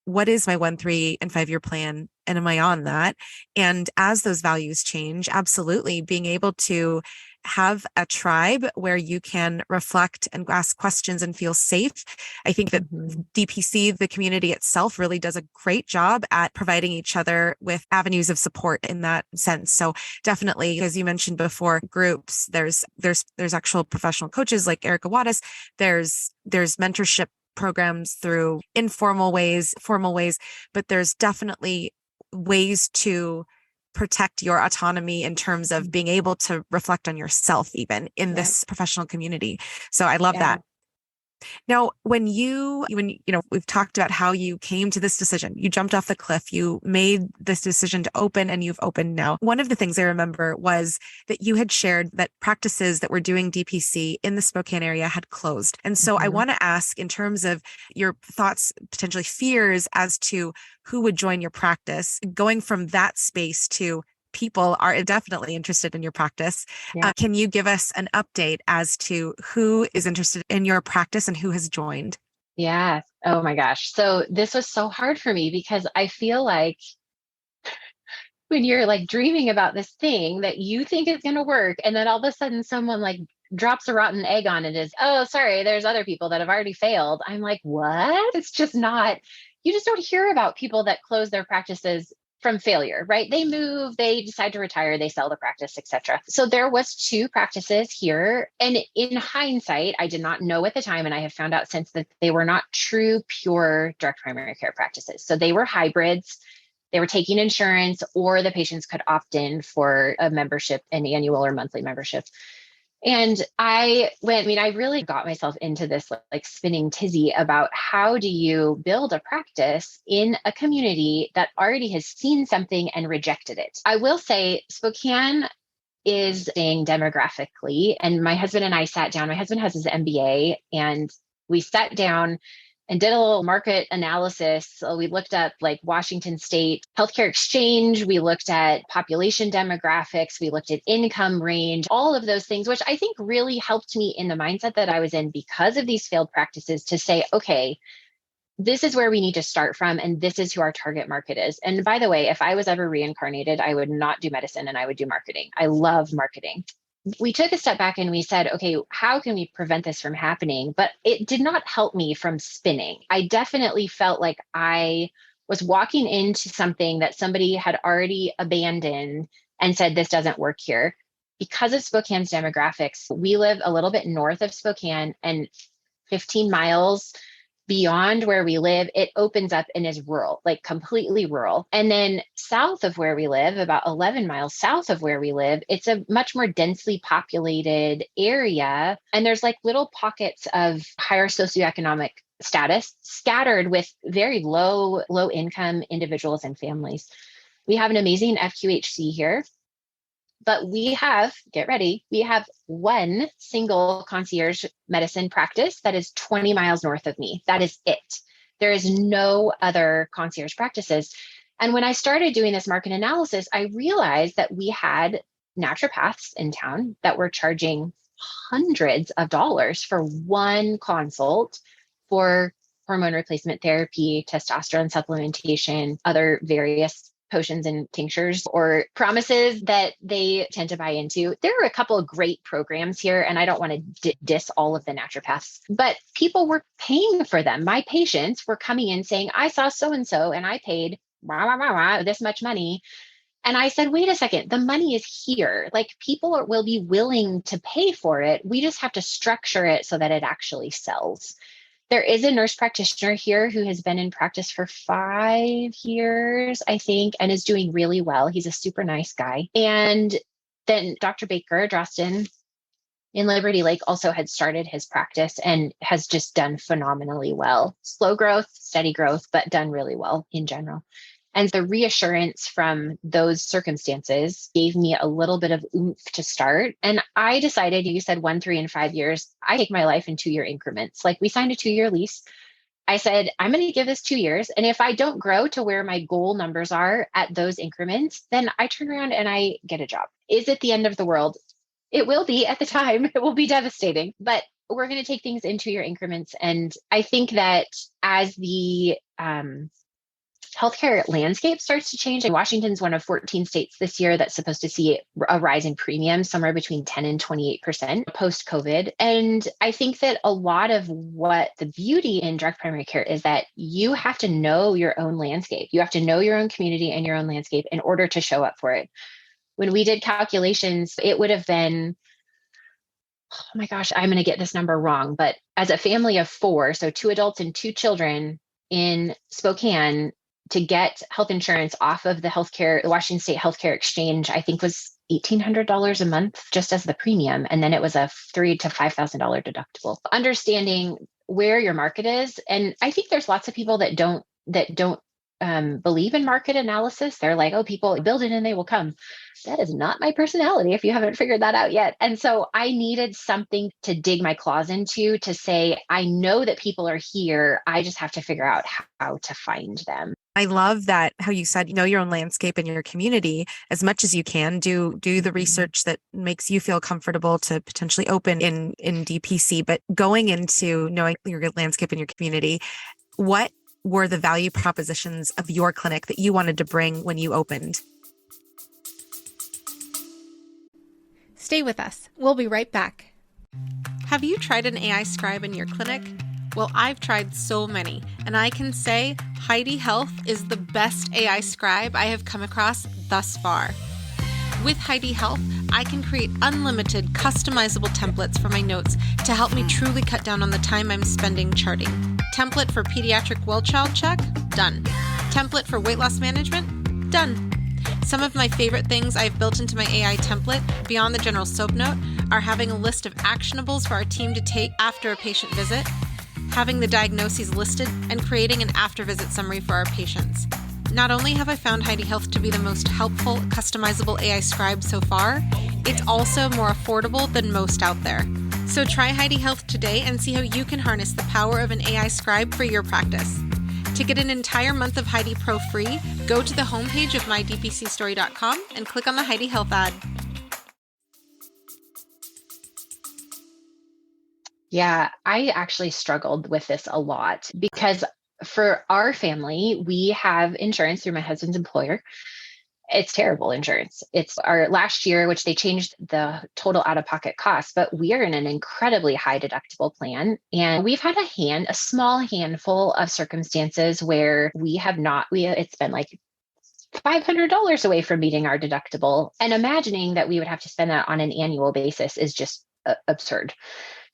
what is my 1, 3, and 5 year plan? And am I on that? And as those values change, absolutely being able to have a tribe where you can reflect and ask questions and feel safe. I think that DPC, the community itself, really does a great job at providing each other with avenues of support in that sense. So definitely, as you mentioned before, groups, there's actual professional coaches like Erica Wattis. There's mentorship programs through informal ways, formal ways, but there's definitely ways to protect your autonomy in terms of being able to reflect on yourself, even in this professional community. So I love that. Now, we've talked about how you came to this decision, you jumped off the cliff, you made this decision to open, and you've opened now. One of the things I remember was that you had shared that practices that were doing DPC in the Spokane area had closed. And so I want to ask, in terms of your thoughts, potentially fears as to who would join your practice, going from that space to people are definitely interested in your practice. Yeah. Can you give us an update as to who is interested in your practice and who has joined? Yeah. Oh my gosh. So this was so hard for me because I feel like when you're like dreaming about this thing that you think is going to work, and then all of a sudden someone like drops a rotten egg on it is, oh, sorry, there's other people that have already failed. I'm like, what? It's just not, you just don't hear about people that close their practices from failure, right? They move, they decide to retire, they sell the practice, etc. So there was 2 practices here. And in hindsight, I did not know at the time, and I have found out since, that they were not true, pure direct primary care practices. So they were hybrids. They were taking insurance, or the patients could opt in for a membership, an annual or monthly membership. And I really got myself into this like spinning tizzy about how do you build a practice in a community that already has seen something and rejected it. I will say Spokane is staying demographically, and my husband and I sat down. My husband has his MBA, and we sat down and did a little market analysis. So we looked up like Washington State Healthcare Exchange. We looked at population demographics. We looked at income range, all of those things, which I think really helped me in the mindset that I was in because of these failed practices to say, okay, this is where we need to start from, and this is who our target market is. And by the way, if I was ever reincarnated, I would not do medicine and I would do marketing. I love marketing. We took a step back and we said, okay, how can we prevent this from happening? But it did not help me from spinning. I definitely felt like I was walking into something that somebody had already abandoned and said, this doesn't work here. Because of Spokane's demographics, we live a little bit north of Spokane, and 15 miles beyond where we live, it opens up and is rural, like completely rural. And then south of where we live, about 11 miles south of where we live, it's a much more densely populated area. And there's like little pockets of higher socioeconomic status scattered with very low income individuals and families. We have an amazing FQHC here. But we have, get ready, we have one single concierge medicine practice that is 20 miles north of me. That is it. There is no other concierge practices. And when I started doing this market analysis, I realized that we had naturopaths in town that were charging hundreds of dollars for one consult for hormone replacement therapy, testosterone supplementation, other various potions and tinctures or promises that they tend to buy into. There are a couple of great programs here, and I don't want to diss all of the naturopaths, but people were paying for them. My patients were coming in saying, I saw so-and-so and I paid this much money. And I said, wait a second, the money is here. Like people will be willing to pay for it. We just have to structure it so that it actually sells. There is a nurse practitioner here who has been in practice for 5 years, I think, and is doing really well. He's a super nice guy. And then Dr. Baker Droston in Liberty Lake also had started his practice and has just done phenomenally well. Slow growth, steady growth, but done really well in general. And the reassurance from those circumstances gave me a little bit of oomph to start. And I decided, you said 1, 3, and 5 years. I take my life in 2-year increments. Like we signed a 2-year lease. I said, I'm going to give this 2 years. And if I don't grow to where my goal numbers are at those increments, then I turn around and I get a job. Is it the end of the world? It will be at the time. It will be devastating, but we're going to take things in 2-year increments. And I think that as the healthcare landscape starts to change. And Washington's one of 14 states this year that's supposed to see a rise in premiums somewhere between 10 and 28% post-COVID. And I think that a lot of what the beauty in direct primary care is that you have to know your own landscape. You have to know your own community and your own landscape in order to show up for it. When we did calculations, it would have been, oh my gosh, I'm going to get this number wrong, but as a family of 4, so 2 adults and 2 children in Spokane, to get health insurance off of the Washington State Healthcare Exchange, I think was $1,800 a month just as the premium. And then it was a $3,000 to $5,000 deductible. Understanding where your market is. And I think there's lots of people that don't believe in market analysis. They're like, oh, people build it and they will come. That is not my personality if you haven't figured that out yet. And so I needed something to dig my claws into to say, I know that people are here. I just have to figure out how to find them. I love that how you said, know your own landscape and your community as much as you can. Do the research that makes you feel comfortable to potentially open in DPC, but going into knowing your landscape and your community, what were the value propositions of your clinic that you wanted to bring when you opened? Stay with us. We'll be right back. Have you tried an AI scribe in your clinic? Well, I've tried so many, and I can say Heidi Health is the best AI scribe I have come across thus far. With Heidi Health, I can create unlimited customizable templates for my notes to help me truly cut down on the time I'm spending charting. Template for pediatric well child check? Done. Template for weight loss management? Done. Some of my favorite things I've built into my AI template, beyond the general soap note, are having a list of actionables for our team to take after a patient visit, having the diagnoses listed, and creating an after-visit summary for our patients. Not only have I found Heidi Health to be the most helpful, customizable AI scribe so far, it's also more affordable than most out there. So try Heidi Health today and see how you can harness the power of an AI scribe for your practice. To get an entire month of Heidi Pro free, go to the homepage of mydpcstory.com and click on the Heidi Health ad. Yeah, I actually struggled with this a lot because for our family, we have insurance through my husband's employer. It's terrible insurance. It's our last year, which they changed the total out-of-pocket cost, but we are in an incredibly high deductible plan. And we've had a small handful of circumstances where it's been like $500 away from meeting our deductible. And imagining that we would have to spend that on an annual basis is just absurd.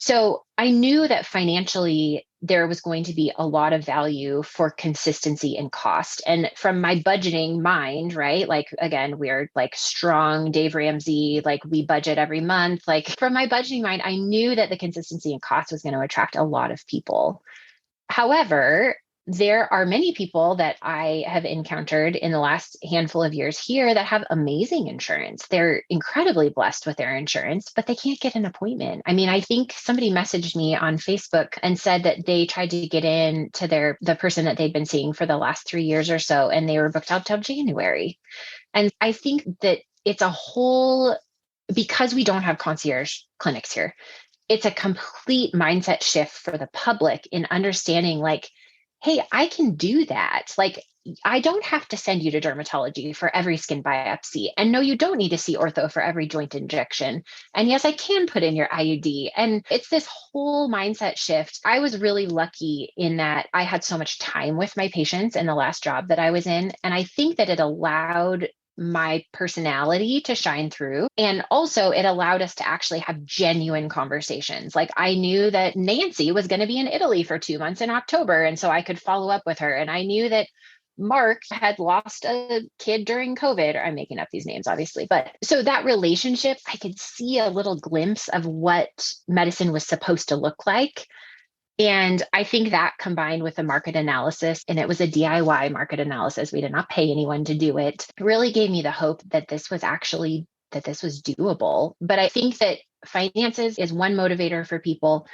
So I knew that financially there was going to be a lot of value for consistency and cost. And from my budgeting mind, right? Like, again, we're like strong Dave Ramsey, like we budget every month. Like from my budgeting mind, I knew that the consistency and cost was going to attract a lot of people. However, there are many people that I have encountered in the last handful of years here that have amazing insurance. They're incredibly blessed with their insurance, but they can't get an appointment. I mean, I think somebody messaged me on Facebook and said that they tried to get in to the person that they'd been seeing for the last 3 years or so, and they were booked out till January. And I think that it's because we don't have concierge clinics here, it's a complete mindset shift for the public in understanding like, hey, I can do that. Like, I don't have to send you to dermatology for every skin biopsy. And no, you don't need to see ortho for every joint injection. And yes, I can put in your IUD. And it's this whole mindset shift. I was really lucky in that I had so much time with my patients in the last job that I was in. And I think that it allowed my personality to shine through. And also it allowed us to actually have genuine conversations. Like I knew that Nancy was going to be in Italy for 2 months in October. And so I could follow up with her. And I knew that Mark had lost a kid during COVID, or I'm making up these names, obviously. But so that relationship, I could see a little glimpse of what medicine was supposed to look like. And I think that combined with the market analysis, and it was a DIY market analysis, we did not pay anyone to do it, really gave me the hope that this was doable. But I think that finances is one motivator for people.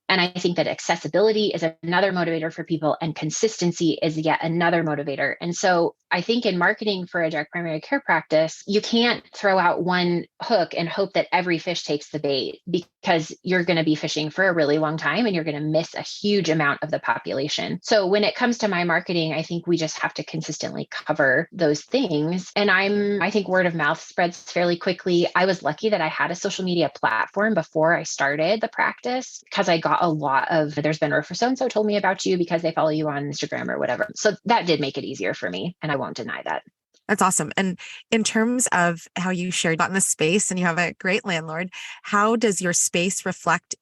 And I think that accessibility is another motivator for people, and consistency is yet another motivator. And so I think in marketing for a direct primary care practice, you can't throw out one hook and hope that every fish takes the bait, because you're going to be fishing for a really long time and you're going to miss a huge amount of the population. So when it comes to my marketing, I think we just have to consistently cover those things. And I think word of mouth spreads fairly quickly. I was lucky that I had a social media platform before I started the practice, because I got a lot of, there's been so-and-so told me about you because they follow you on Instagram or whatever. So that did make it easier for me. And I won't deny that. That's awesome. And in terms of how you shared about in the space, and you have a great landlord, how does your space reflect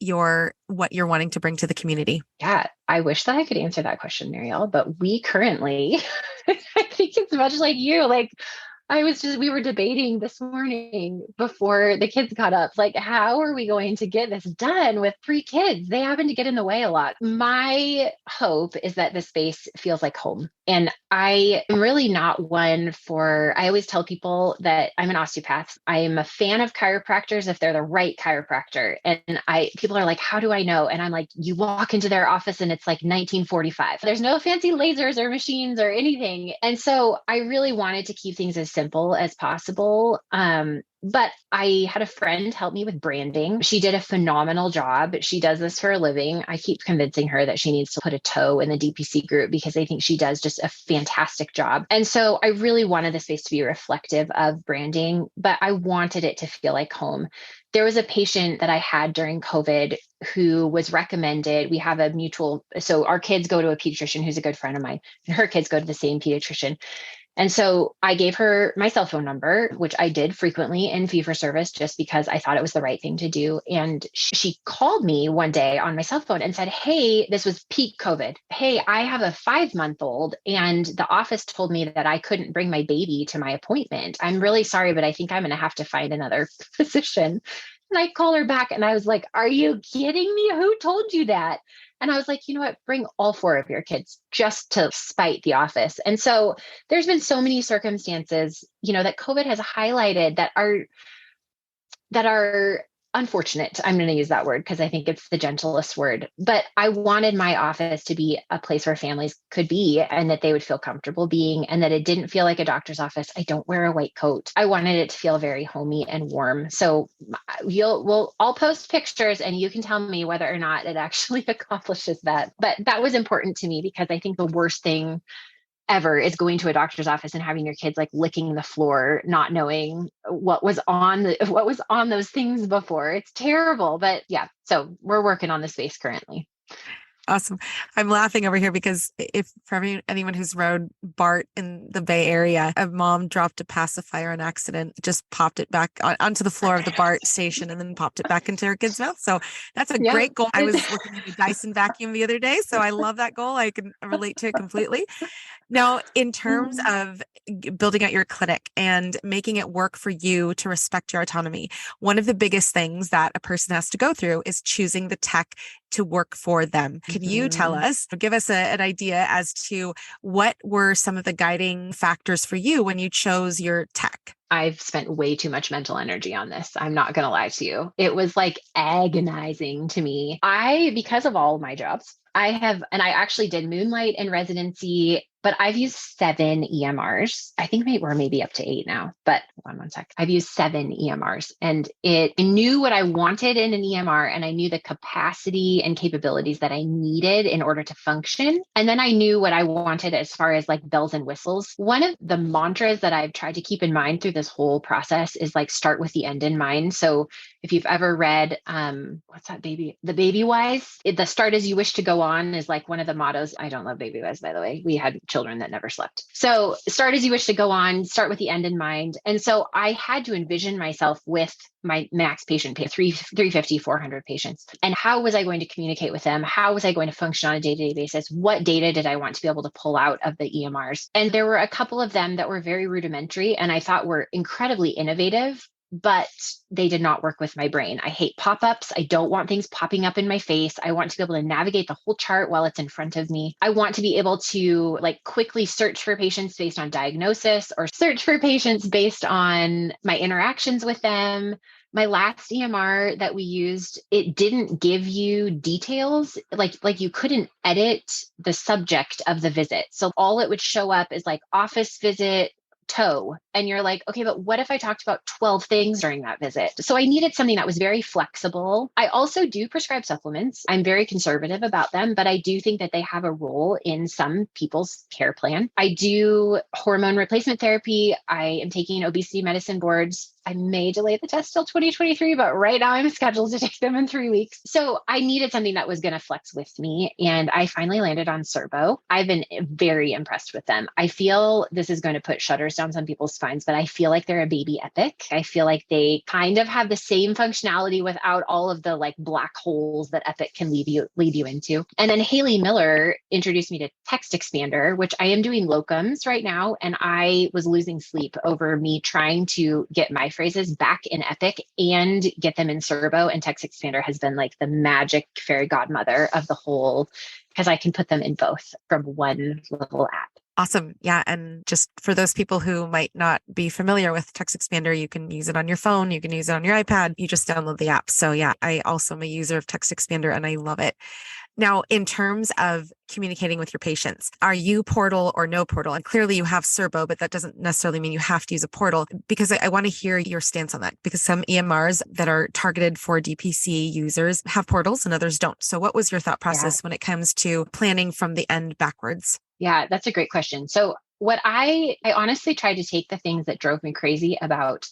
what you're wanting to bring to the community? Yeah, I wish that I could answer that question, Marielle, but we currently, I think it's much like you, like We were debating this morning before the kids got up, like, how are we going to get this done with 3 kids? They happen to get in the way a lot. My hope is that the space feels like home. And I am really not one for, I always tell people that I'm an osteopath. I am a fan of chiropractors if they're the right chiropractor. And people are like, how do I know? And I'm like, you walk into their office and it's like 1945. There's no fancy lasers or machines or anything. And so I really wanted to keep things as simple as possible. But I had a friend help me with branding. She did a phenomenal job. She does this for a living. I keep convincing her that she needs to put a toe in the DPC group because I think she does just a fantastic job. And so I really wanted the space to be reflective of branding, but I wanted it to feel like home. There was a patient that I had during COVID who was recommended. We have a mutual, so our kids go to a pediatrician who's a good friend of mine, and her kids go to the same pediatrician. And so I gave her my cell phone number, which I did frequently in fee for service, just because I thought it was the right thing to do. And she called me one day on my cell phone and said, hey, this was peak COVID. Hey, I have a 5-month-old and the office told me that I couldn't bring my baby to my appointment. I'm really sorry, but I think I'm going to have to find another physician. And I call her back and I was like, are you kidding me? Who told you that? And I was like, you know what, bring all 4 of your kids just to spite the office. And so there's been so many circumstances, that COVID has highlighted that are unfortunate. I'm going to use that word because I think it's the gentlest word, but I wanted my office to be a place where families could be and that they would feel comfortable being, and that it didn't feel like a doctor's office. I don't wear a white coat. I wanted it to feel very homey and warm. So I'll post pictures and you can tell me whether or not it actually accomplishes that. But that was important to me because I think the worst thing ever is going to a doctor's office and having your kids like licking the floor, not knowing what was on those things before. It's terrible. But yeah, so we're working on the space currently. Awesome. I'm laughing over here because if for anyone who's rode BART in the Bay Area, a mom dropped a pacifier on accident, just popped it back onto the floor of the BART station and then popped it back into her kid's mouth. So that's a great goal. I was looking at a Dyson vacuum the other day, so I love that goal. I can relate to it completely. Now, in terms of building out your clinic and making it work for you to respect your autonomy, one of the biggest things that a person has to go through is choosing the tech to work for them. Can you tell us, give us an idea as to what were some of the guiding factors for you when you chose your tech? I've spent way too much mental energy on this. I'm not going to lie to you. It was like agonizing to me. Because of all of my jobs, I actually did moonlight in residency, but I've used 7 EMRs. I think we're maybe up to 8 now, but hold on one sec. I've used 7 EMRs and I knew what I wanted in an EMR, and I knew the capacity and capabilities that I needed in order to function. And then I knew what I wanted as far as like bells and whistles. One of the mantras that I've tried to keep in mind through this whole process is like start with the end in mind. So if you've ever read, what's that baby? The Baby Wise, the start as you wish to go on is like one of the mottos. I don't love Baby Wise, by the way. We had children that never slept. So start as you wish to go on, start with the end in mind. And so I had to envision myself with my max patient pay, 350, 400 patients. And how was I going to communicate with them? How was I going to function on a day-to-day basis? What data did I want to be able to pull out of the EMRs? And there were a couple of them that were very rudimentary and I thought were incredibly innovative, but they did not work with my brain. I hate pop-ups. I don't want things popping up in my face. I want to be able to navigate the whole chart while it's in front of me. I want to be able to like quickly search for patients based on diagnosis or search for patients based on my interactions with them. My last EMR that we used, it didn't give you details, like you couldn't edit the subject of the visit. So all it would show up is like office visit, toe. And you're like, okay, but what if I talked about 12 things during that visit? So I needed something that was very flexible. I also do prescribe supplements. I'm very conservative about them, but I do think that they have a role in some people's care plan. I do hormone replacement therapy. I am taking obesity medicine boards. I may delay the test till 2023, but right now I'm scheduled to take them in 3 weeks. So I needed something that was going to flex with me. And I finally landed on Serbo. I've been very impressed with them. I feel this is going to put shudders down some people's spines, but I feel like they're a baby Epic. I feel like they kind of have the same functionality without all of the like black holes that Epic can lead you into. And then Haley Miller introduced me to Text Expander, which I am doing locums right now. And I was losing sleep over me trying to get my phrases back in Epic and get them in Serbo. And Text Expander has been like the magic fairy godmother of the whole, because I can put them in both from one little app. Awesome. Yeah. And just for those people who might not be familiar with Text Expander, you can use it on your phone. You can use it on your iPad. You just download the app. So yeah, I also am a user of Text Expander and I love it. Now, in terms of communicating with your patients, are you portal or no portal? And clearly you have Serbo, but that doesn't necessarily mean you have to use a portal, because I want to hear your stance on that, because some EMRs that are targeted for DPC users have portals and others don't. So what was your thought process when it comes to planning from the end backwards? Yeah, that's a great question. So what I honestly tried to take the things that drove me crazy about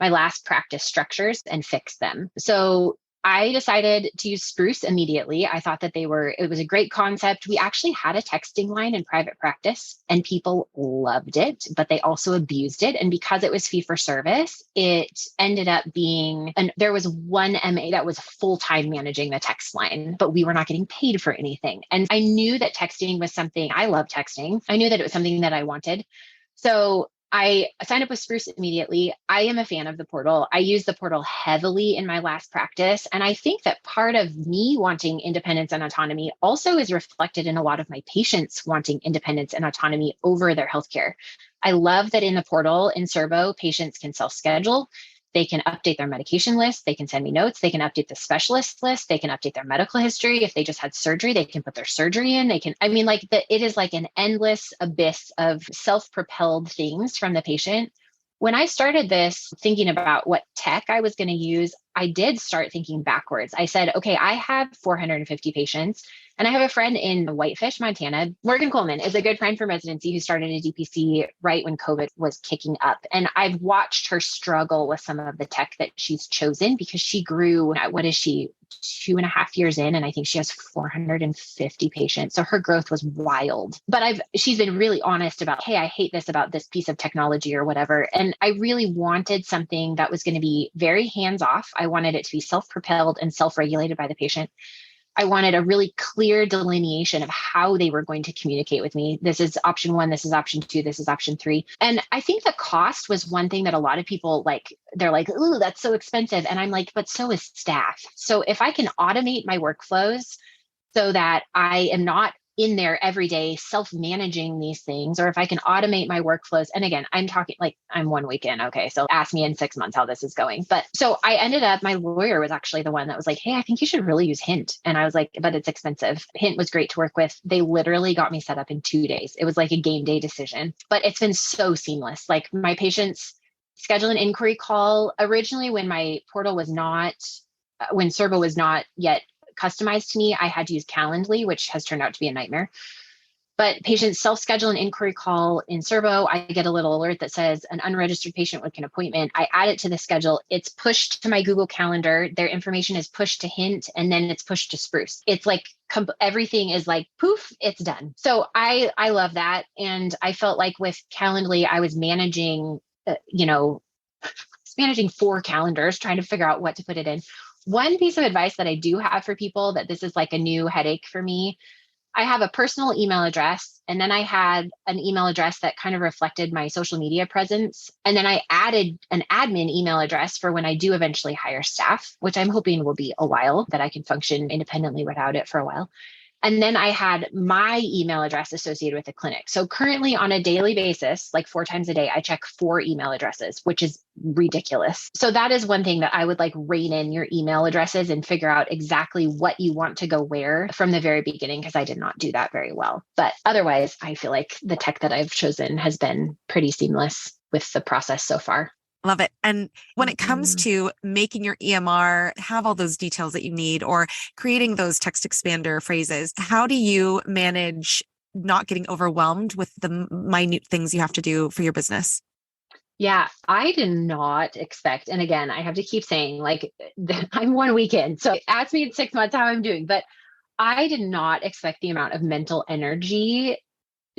my last practice structures and fix them. So I decided to use Spruce immediately. I thought that it was a great concept. We actually had a texting line in private practice and people loved it, but they also abused it. And because it was fee for service, it ended up being, and there was one MA that was full-time managing the text line, but we were not getting paid for anything. And I knew that texting was something, I love texting. I knew that it was something that I wanted. So I signed up with Spruce immediately. I am a fan of the portal. I use the portal heavily in my last practice. And I think that part of me wanting independence and autonomy also is reflected in a lot of my patients wanting independence and autonomy over their healthcare. I love that in the portal in Serbo, patients can self-schedule. They can update their medication list. They can send me notes. They can update the specialist list. They can update their medical history. If they just had surgery, they can put their surgery in. It is like an endless abyss of self-propelled things from the patient. When I started this thinking about what tech I was going to use, I did start thinking backwards. I said, okay, I have 450 patients and I have a friend in Whitefish, Montana. Morgan Coleman is a good friend from residency who started a DPC right when COVID was kicking up. And I've watched her struggle with some of the tech that she's chosen because she grew, what is she, 2.5 years in, and I think she has 450 patients. So her growth was wild. But she's been really honest about, hey, I hate this about this piece of technology or whatever. And I really wanted something that was going to be very hands-off. I wanted it to be self-propelled and self-regulated by the patient. I wanted a really clear delineation of how they were going to communicate with me. This is option 1, this is option 2, this is option 3. And I think the cost was one thing that a lot of people they're like, ooh, that's so expensive. And I'm like, but so is staff. So if I can automate my workflows so that I am not in there every day self-managing these things, or if I can automate my workflows. And again, I'm talking like I'm 1 week in. Okay. So ask me in 6 months how this is going. But so I ended up, my lawyer was actually the one that was like, hey, I think you should really use Hint. And I was like, but it's expensive. Hint was great to work with. They literally got me set up in 2 days. It was like a game day decision, but it's been so seamless. Like my patients schedule an inquiry call originally when my portal was not, when Serbo was not yet customized to me, I had to use Calendly, which has turned out to be a nightmare. But patients self-schedule an inquiry call in Serbo. I get a little alert that says an unregistered patient with an appointment. I add it to the schedule. It's pushed to my Google Calendar. Their information is pushed to Hint, and then it's pushed to Spruce. It's like everything is like poof, it's done. So I love that. And I felt like with Calendly, I was managing, managing 4 calendars, trying to figure out what to put it in. One piece of advice that I do have for people that this is like a new headache for me, I have a personal email address, and then I had an email address that kind of reflected my social media presence. And then I added an admin email address for when I do eventually hire staff, which I'm hoping will be a while, that I can function independently without it for a while. And then I had my email address associated with the clinic. So currently on a daily basis, like 4 times a day, I check 4 email addresses, which is ridiculous. So that is one thing that I would like rein in your email addresses and figure out exactly what you want to go where from the very beginning, because I did not do that very well. But otherwise, I feel like the tech that I've chosen has been pretty seamless with the process so far. Love it. And when it comes to making your EMR have all those details that you need, or creating those text expander phrases, how do you manage not getting overwhelmed with the minute things you have to do for your business? Yeah, I did not expect, and again, I have to keep saying, like, I'm 1 week in, so ask me in 6 months how I'm doing, but I did not expect the amount of mental energy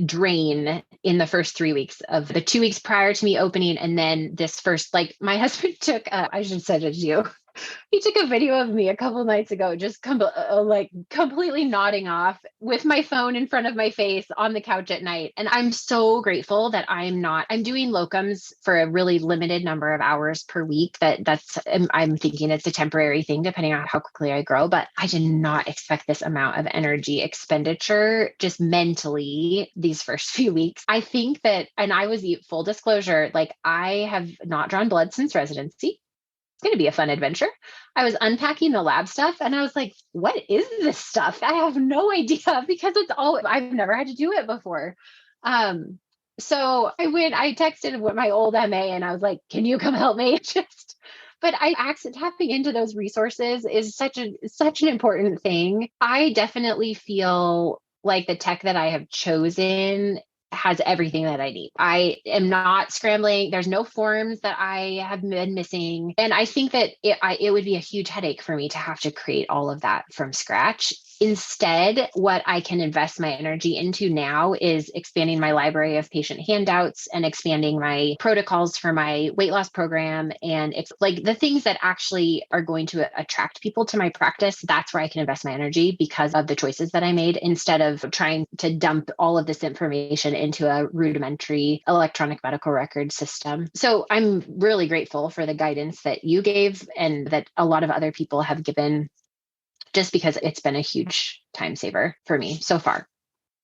drain in the first 3 weeks of the 2 weeks prior to me opening. And then this first, like, my husband took, I should send it to you. He took a video of me a couple nights ago, just like completely nodding off with my phone in front of my face on the couch at night. And I'm so grateful that I'm doing locums for a really limited number of hours per week. I'm thinking it's a temporary thing depending on how quickly I grow, but I did not expect this amount of energy expenditure just mentally these first few weeks. I think that, and I was, full disclosure, like, I have not drawn blood since residency. It's going to be a fun adventure. I was unpacking the lab stuff and I was like, what is this stuff? I have no idea, because I've never had to do it before. So I texted with my old MA and I was like, can you come help me? But tapping into those resources is such an important thing. I definitely feel like the tech that I have chosen has everything that I need. I am not scrambling. There's no forms that I have been missing. And I think that it would be a huge headache for me to have to create all of that from scratch. Instead, what I can invest my energy into now is expanding my library of patient handouts and expanding my protocols for my weight loss program. And it's like the things that actually are going to attract people to my practice. That's where I can invest my energy because of the choices that I made, instead of trying to dump all of this information into a rudimentary electronic medical record system. So I'm really grateful for the guidance that you gave and that a lot of other people have given, just because it's been a huge time saver for me so far.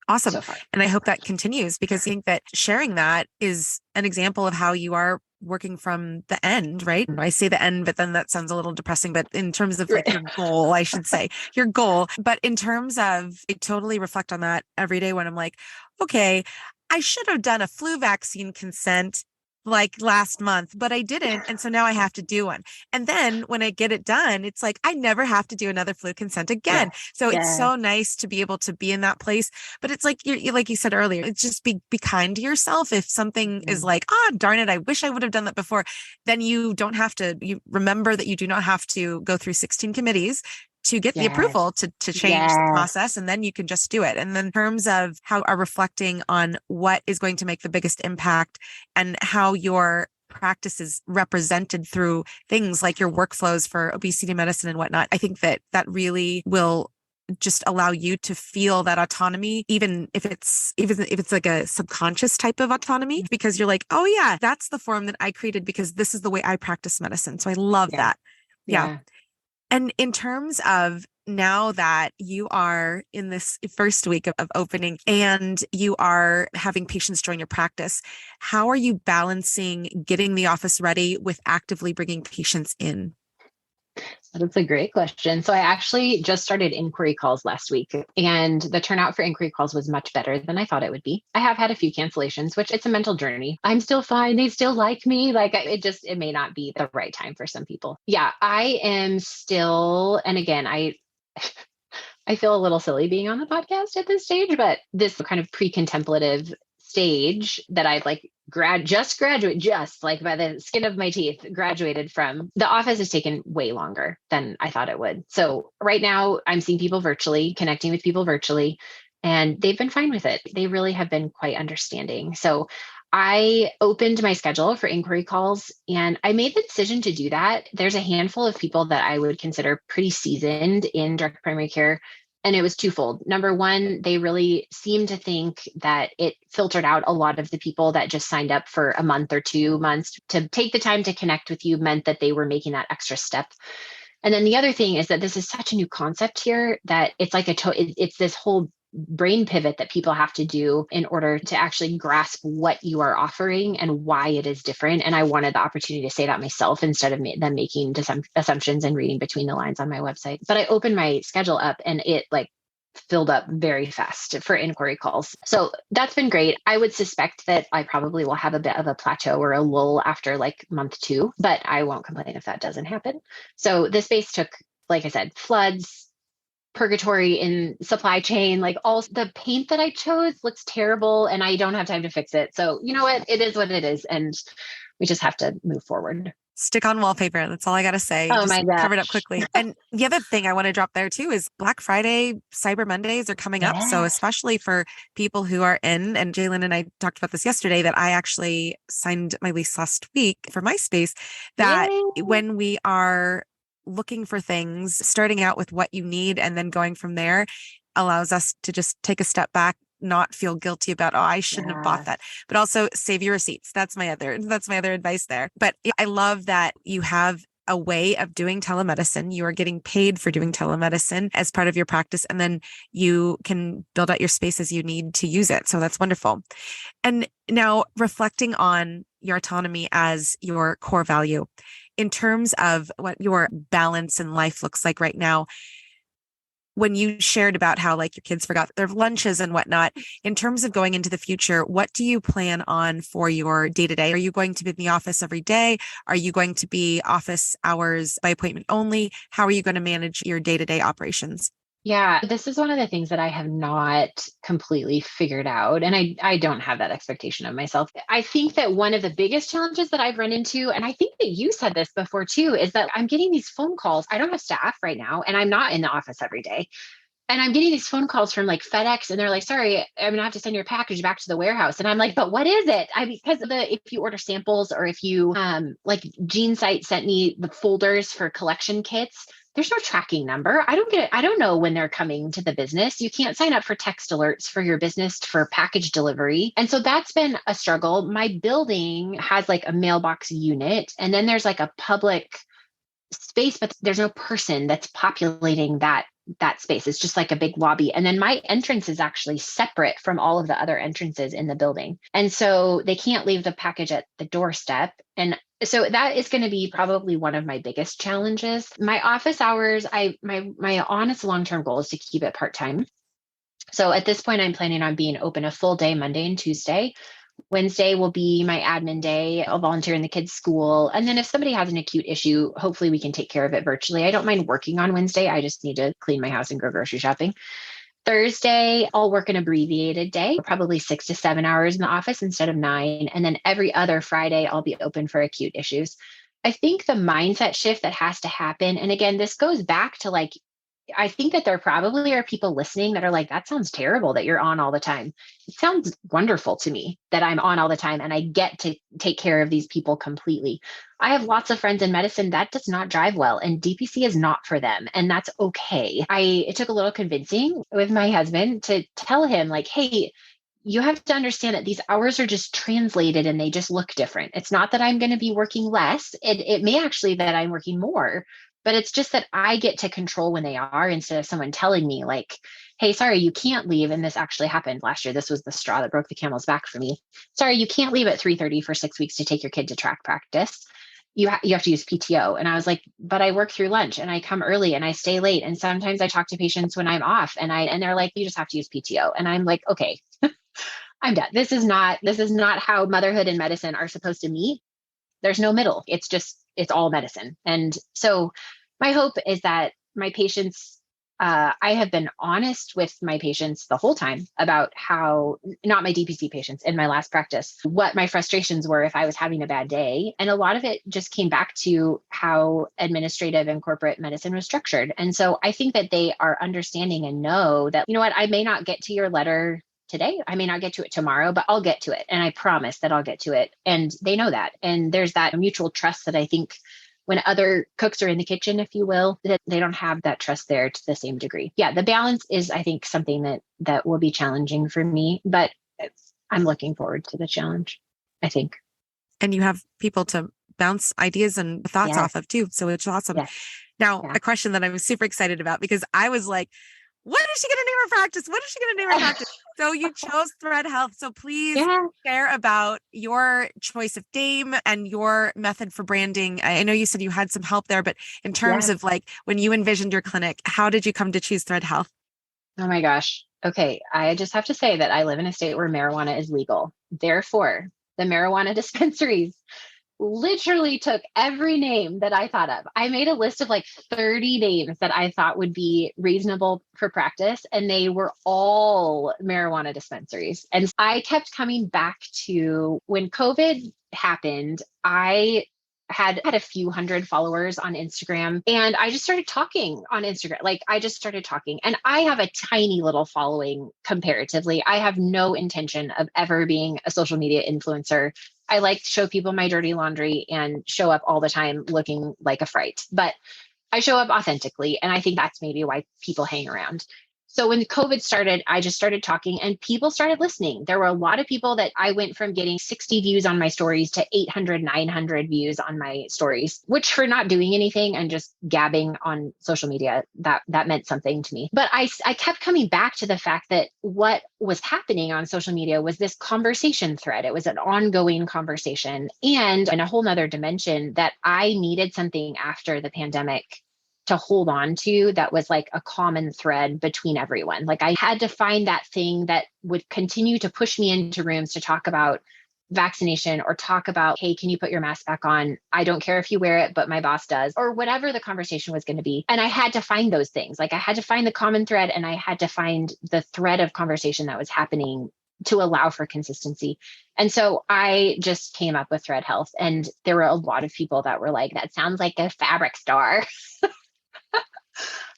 Awesome. So far. And I hope that continues, because I think that sharing that is an example of how you are working from the end, right? I say the end, but then that sounds a little depressing, but in terms of like your goal, I should say your goal. But in terms of, I totally reflect on that every day when I'm like, okay, I should have done a flu vaccine consent like last month, but I didn't. And so now I have to do one. And then when I get it done, it's like, I never have to do another flu consent again. Yeah. So it's so nice to be able to be in that place. But it's like, you like you said earlier, it's just be kind to yourself. If something is like, oh, darn it, I wish I would have done that before, then you don't have to, you remember that you do not have to go through 16 committees to get the approval to change the process, and then you can just do it. And then in terms of how are reflecting on what is going to make the biggest impact and how your practice is represented through things like your workflows for obesity medicine and whatnot, I think that that really will just allow you to feel that autonomy, even if it's like a subconscious type of autonomy, because you're like, oh yeah, that's the form that I created because this is the way I practice medicine. So I love that. Yeah. And in terms of now that you are in this first week of opening and you are having patients join your practice, how are you balancing getting the office ready with actively bringing patients in? That's a great question. So I actually just started inquiry calls last week, and the turnout for inquiry calls was much better than I thought it would be. I have had a few cancellations, which it's a mental journey. I'm still fine. They still like me. Like it may not be the right time for some people. Yeah, I am still, and again, I feel a little silly being on the podcast at this stage, but this kind of pre-contemplative stage that I've like just like by the skin of my teeth graduated from, the office has taken way longer than I thought it would. So right now I'm seeing people virtually, connecting with people virtually, and they've been fine with it. They really have been quite understanding. So I opened my schedule for inquiry calls, and I made the decision to do that. There's a handful of people that I would consider pretty seasoned in direct primary care. And it was twofold. Number one, they really seemed to think that it filtered out a lot of the people that just signed up for a month or 2 months to take the time to connect with you, meant that they were making that extra step. And then the other thing is that this is such a new concept here that it's like it's this whole brain pivot that people have to do in order to actually grasp what you are offering and why it is different. And I wanted the opportunity to say that myself instead of them making some assumptions and reading between the lines on my website. But I opened my schedule up and it like filled up very fast for inquiry calls. So that's been great. I would suspect that I probably will have a bit of a plateau or a lull after like month 2, but I won't complain if that doesn't happen. So this space took, like I said, floods, purgatory in supply chain, like all the paint that I chose looks terrible and I don't have time to fix it. So you know what, it is what it is. And we just have to move forward. Stick on wallpaper. That's all I got to say. Oh Just my gosh. cover it up quickly. And the other thing I want to drop there too is Black Friday, Cyber Mondays are coming up. So especially for people who are in, and Jlyn and I talked about this yesterday, that I actually signed my lease last week for my space, that when we are looking for things, starting out with what you need and then going from there allows us to just take a step back, not feel guilty about, oh, I shouldn't have bought that, but also save your receipts. That's my other advice there. But I love that you have a way of doing telemedicine. You are getting paid for doing telemedicine as part of your practice, and then you can build out your space as you need to use it. So that's wonderful. And now reflecting on your autonomy as your core value, in terms of what your balance in life looks like right now, when you shared about how like your kids forgot their lunches and whatnot, in terms of going into the future, what do you plan on for your day-to-day? Are you going to be in the office every day? Are you going to be office hours by appointment only? How are you going to manage your day-to-day operations? Yeah, this is one of the things that I have not completely figured out. And I don't have that expectation of myself. I think that one of the biggest challenges that I've run into, and I think that you said this before too, is that I'm getting these phone calls. I don't have staff right now, and I'm not in the office every day. And I'm getting these phone calls from like FedEx, and they're like, sorry, I'm gonna have to send your package back to the warehouse. And I'm like, but what is it? Because of if you order samples, or if you like GeneSight sent me the folders for collection kits, there's no tracking number. I don't know when they're coming to the business. You can't sign up for text alerts for your business for package delivery. And so that's been a struggle. My building has like a mailbox unit, and then there's like a public space, but there's no person that's populating that space. It's just like a big lobby. And then my entrance is actually separate from all of the other entrances in the building. And so they can't leave the package at the doorstep. And so that is going to be probably one of my biggest challenges. My office hours, my honest long-term goal is to keep it part-time. So at this point, I'm planning on being open a full day, Monday and Tuesday. Wednesday will be my admin day. I'll volunteer in the kids' school. And then if somebody has an acute issue, hopefully we can take care of it virtually. I don't mind working on Wednesday. I just need to clean my house and go grocery shopping. Thursday, I'll work an abbreviated day, probably 6 to 7 hours in the office instead of 9. And then every other Friday, I'll be open for acute issues. I think the mindset shift that has to happen, and again, this goes back to like, I think that there probably are people listening that are like, that sounds terrible that you're on all the time. It sounds wonderful to me that I'm on all the time and I get to take care of these people completely. I have lots of friends in medicine that does not drive well, and DPC is not for them. And that's okay. It took a little convincing with my husband to tell him like, hey, you have to understand that these hours are just translated and they just look different. It's not that I'm going to be working less. It may actually that I'm working more, but it's just that I get to control when they are, instead of someone telling me like, hey, sorry, you can't leave. And this actually happened last year. This was the straw that broke the camel's back for me. Sorry, you can't leave at 3:30 for 6 weeks to take your kid to track practice. You have to use PTO. And I was like, but I work through lunch and I come early and I stay late. And sometimes I talk to patients when I'm off, and they're like, you just have to use PTO. And I'm like, okay, I'm done. This is not how motherhood and medicine are supposed to meet. There's no middle. It's all medicine. And so my hope is that my patients, I have been honest with my patients the whole time about how, not my DPC patients in my last practice, what my frustrations were if I was having a bad day. And a lot of it just came back to how administrative and corporate medicine was structured. And so I think that they are understanding and know that, you know what, I may not get to your letter today. I may not get to it tomorrow, but I'll get to it. And I promise that I'll get to it. And they know that. And there's that mutual trust that I think when other cooks are in the kitchen, if you will, that they don't have that trust there to the same degree. Yeah, the balance is, I think, something that will be challenging for me, but I'm looking forward to the challenge, I think. And you have people to bounce ideas and thoughts off of too. So it's awesome. Yes. Now, a question that I was super excited about, because I was like, what is she going to name her practice? What is she going to name her practice? So you chose Thread Health. So please share about your choice of name and your method for branding. I know you said you had some help there, but in terms of like when you envisioned your clinic, how did you come to choose Thread Health? Oh my gosh. Okay. I just have to say that I live in a state where marijuana is legal. Therefore, the marijuana dispensaries literally took every name that I thought of. I made a list of like 30 names that I thought would be reasonable for practice, and they were all marijuana dispensaries. And I kept coming back to when COVID happened, I had a few hundred followers on Instagram, and I just started talking on Instagram. Like I just started talking, and I have a tiny little following comparatively. I have no intention of ever being a social media influencer. I like to show people my dirty laundry and show up all the time looking like a fright, but I show up authentically. And I think that's maybe why people hang around. So when COVID started, I just started talking and people started listening. There were a lot of people that I went from getting 60 views on my stories to 800, 900 views on my stories, which for not doing anything and just gabbing on social media, that meant something to me. But I kept coming back to the fact that what was happening on social media was this conversation thread. It was an ongoing conversation and in a whole nother dimension that I needed something after the pandemic to hold on to that was like a common thread between everyone. Like I had to find that thing that would continue to push me into rooms to talk about vaccination or talk about, hey, can you put your mask back on? I don't care if you wear it, but my boss does, or whatever the conversation was going to be. And I had to find those things. Like I had to find the common thread and I had to find the thread of conversation that was happening to allow for consistency. And so I just came up with Thread Health. And there were a lot of people that were like, that sounds like a fabric store.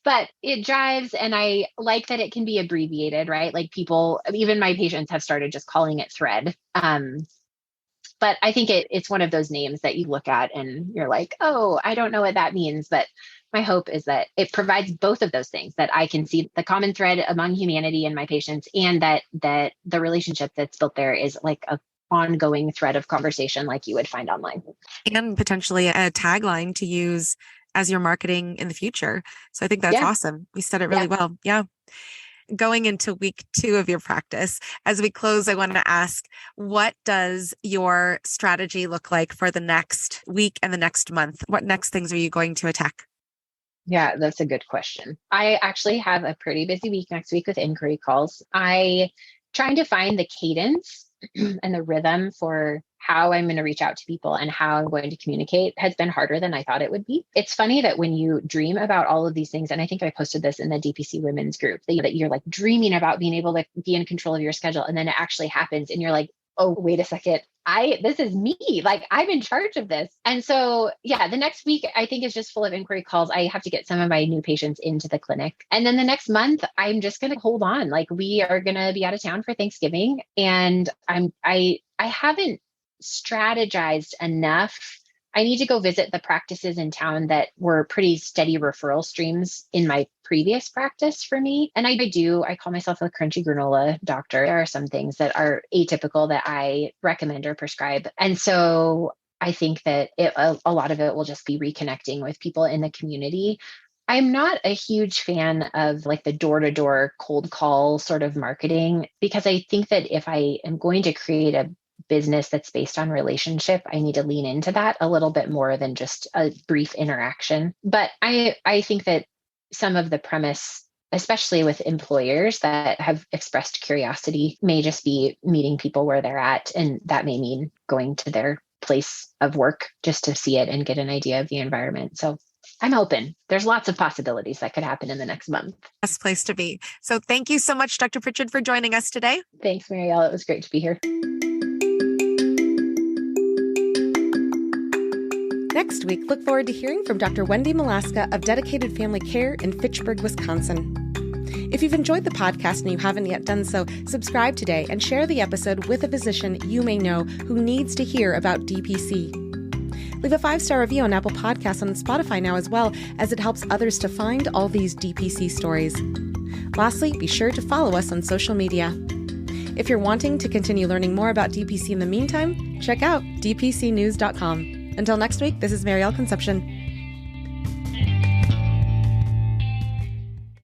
But it jives, and I like that it can be abbreviated, right? Like people, even my patients have started just calling it Thread. But I think it's one of those names that you look at and you're like, oh, I don't know what that means. But my hope is that it provides both of those things, that I can see the common thread among humanity and my patients, and that the relationship that's built there is like a ongoing thread of conversation like you would find online. And potentially a tagline to use as your marketing in the future. So I think that's awesome. We said it really well. Yeah. Going into week 2 of your practice, as we close, I want to ask, what does your strategy look like for the next week and the next month? What next things are you going to attack? Yeah, that's a good question. I actually have a pretty busy week next week with inquiry calls. I trying to find the cadence and the rhythm for how I'm going to reach out to people and how I'm going to communicate has been harder than I thought it would be. It's funny that when you dream about all of these things, and I think I posted this in the DPC women's group, that you're like dreaming about being able to be in control of your schedule, and then it actually happens and you're like, oh, wait a second. This is me. Like I'm in charge of this. And so, yeah, the next week I think is just full of inquiry calls. I have to get some of my new patients into the clinic. And then the next month, I'm just going to hold on. Like we are going to be out of town for Thanksgiving. And I haven't strategized enough. I need to go visit the practices in town that were pretty steady referral streams in my previous practice for me. And I call myself a crunchy granola doctor. There are some things that are atypical that I recommend or prescribe. And so I think that a lot of it will just be reconnecting with people in the community. I'm not a huge fan of like the door-to-door cold call sort of marketing, because I think that if I am going to create a business that's based on relationship, I need to lean into that a little bit more than just a brief interaction. But I think that some of the premise, especially with employers that have expressed curiosity, may just be meeting people where they're at. And that may mean going to their place of work just to see it and get an idea of the environment. So I'm open. There's lots of possibilities that could happen in the next month. Best place to be. So thank you so much, Dr. Pritchard, for joining us today. Thanks, Marielle. It was great to be here. Next week, look forward to hearing from Dr. Wendy Malaska of Dedicated Family Care in Fitchburg, Wisconsin. If you've enjoyed the podcast and you haven't yet done so, subscribe today and share the episode with a physician you may know who needs to hear about DPC. Leave a 5-star review on Apple Podcasts and Spotify now, as well, as it helps others to find all these DPC stories. Lastly, be sure to follow us on social media. If you're wanting to continue learning more about DPC in the meantime, check out dpcnews.com. Until next week, this is Marielle Concepcion.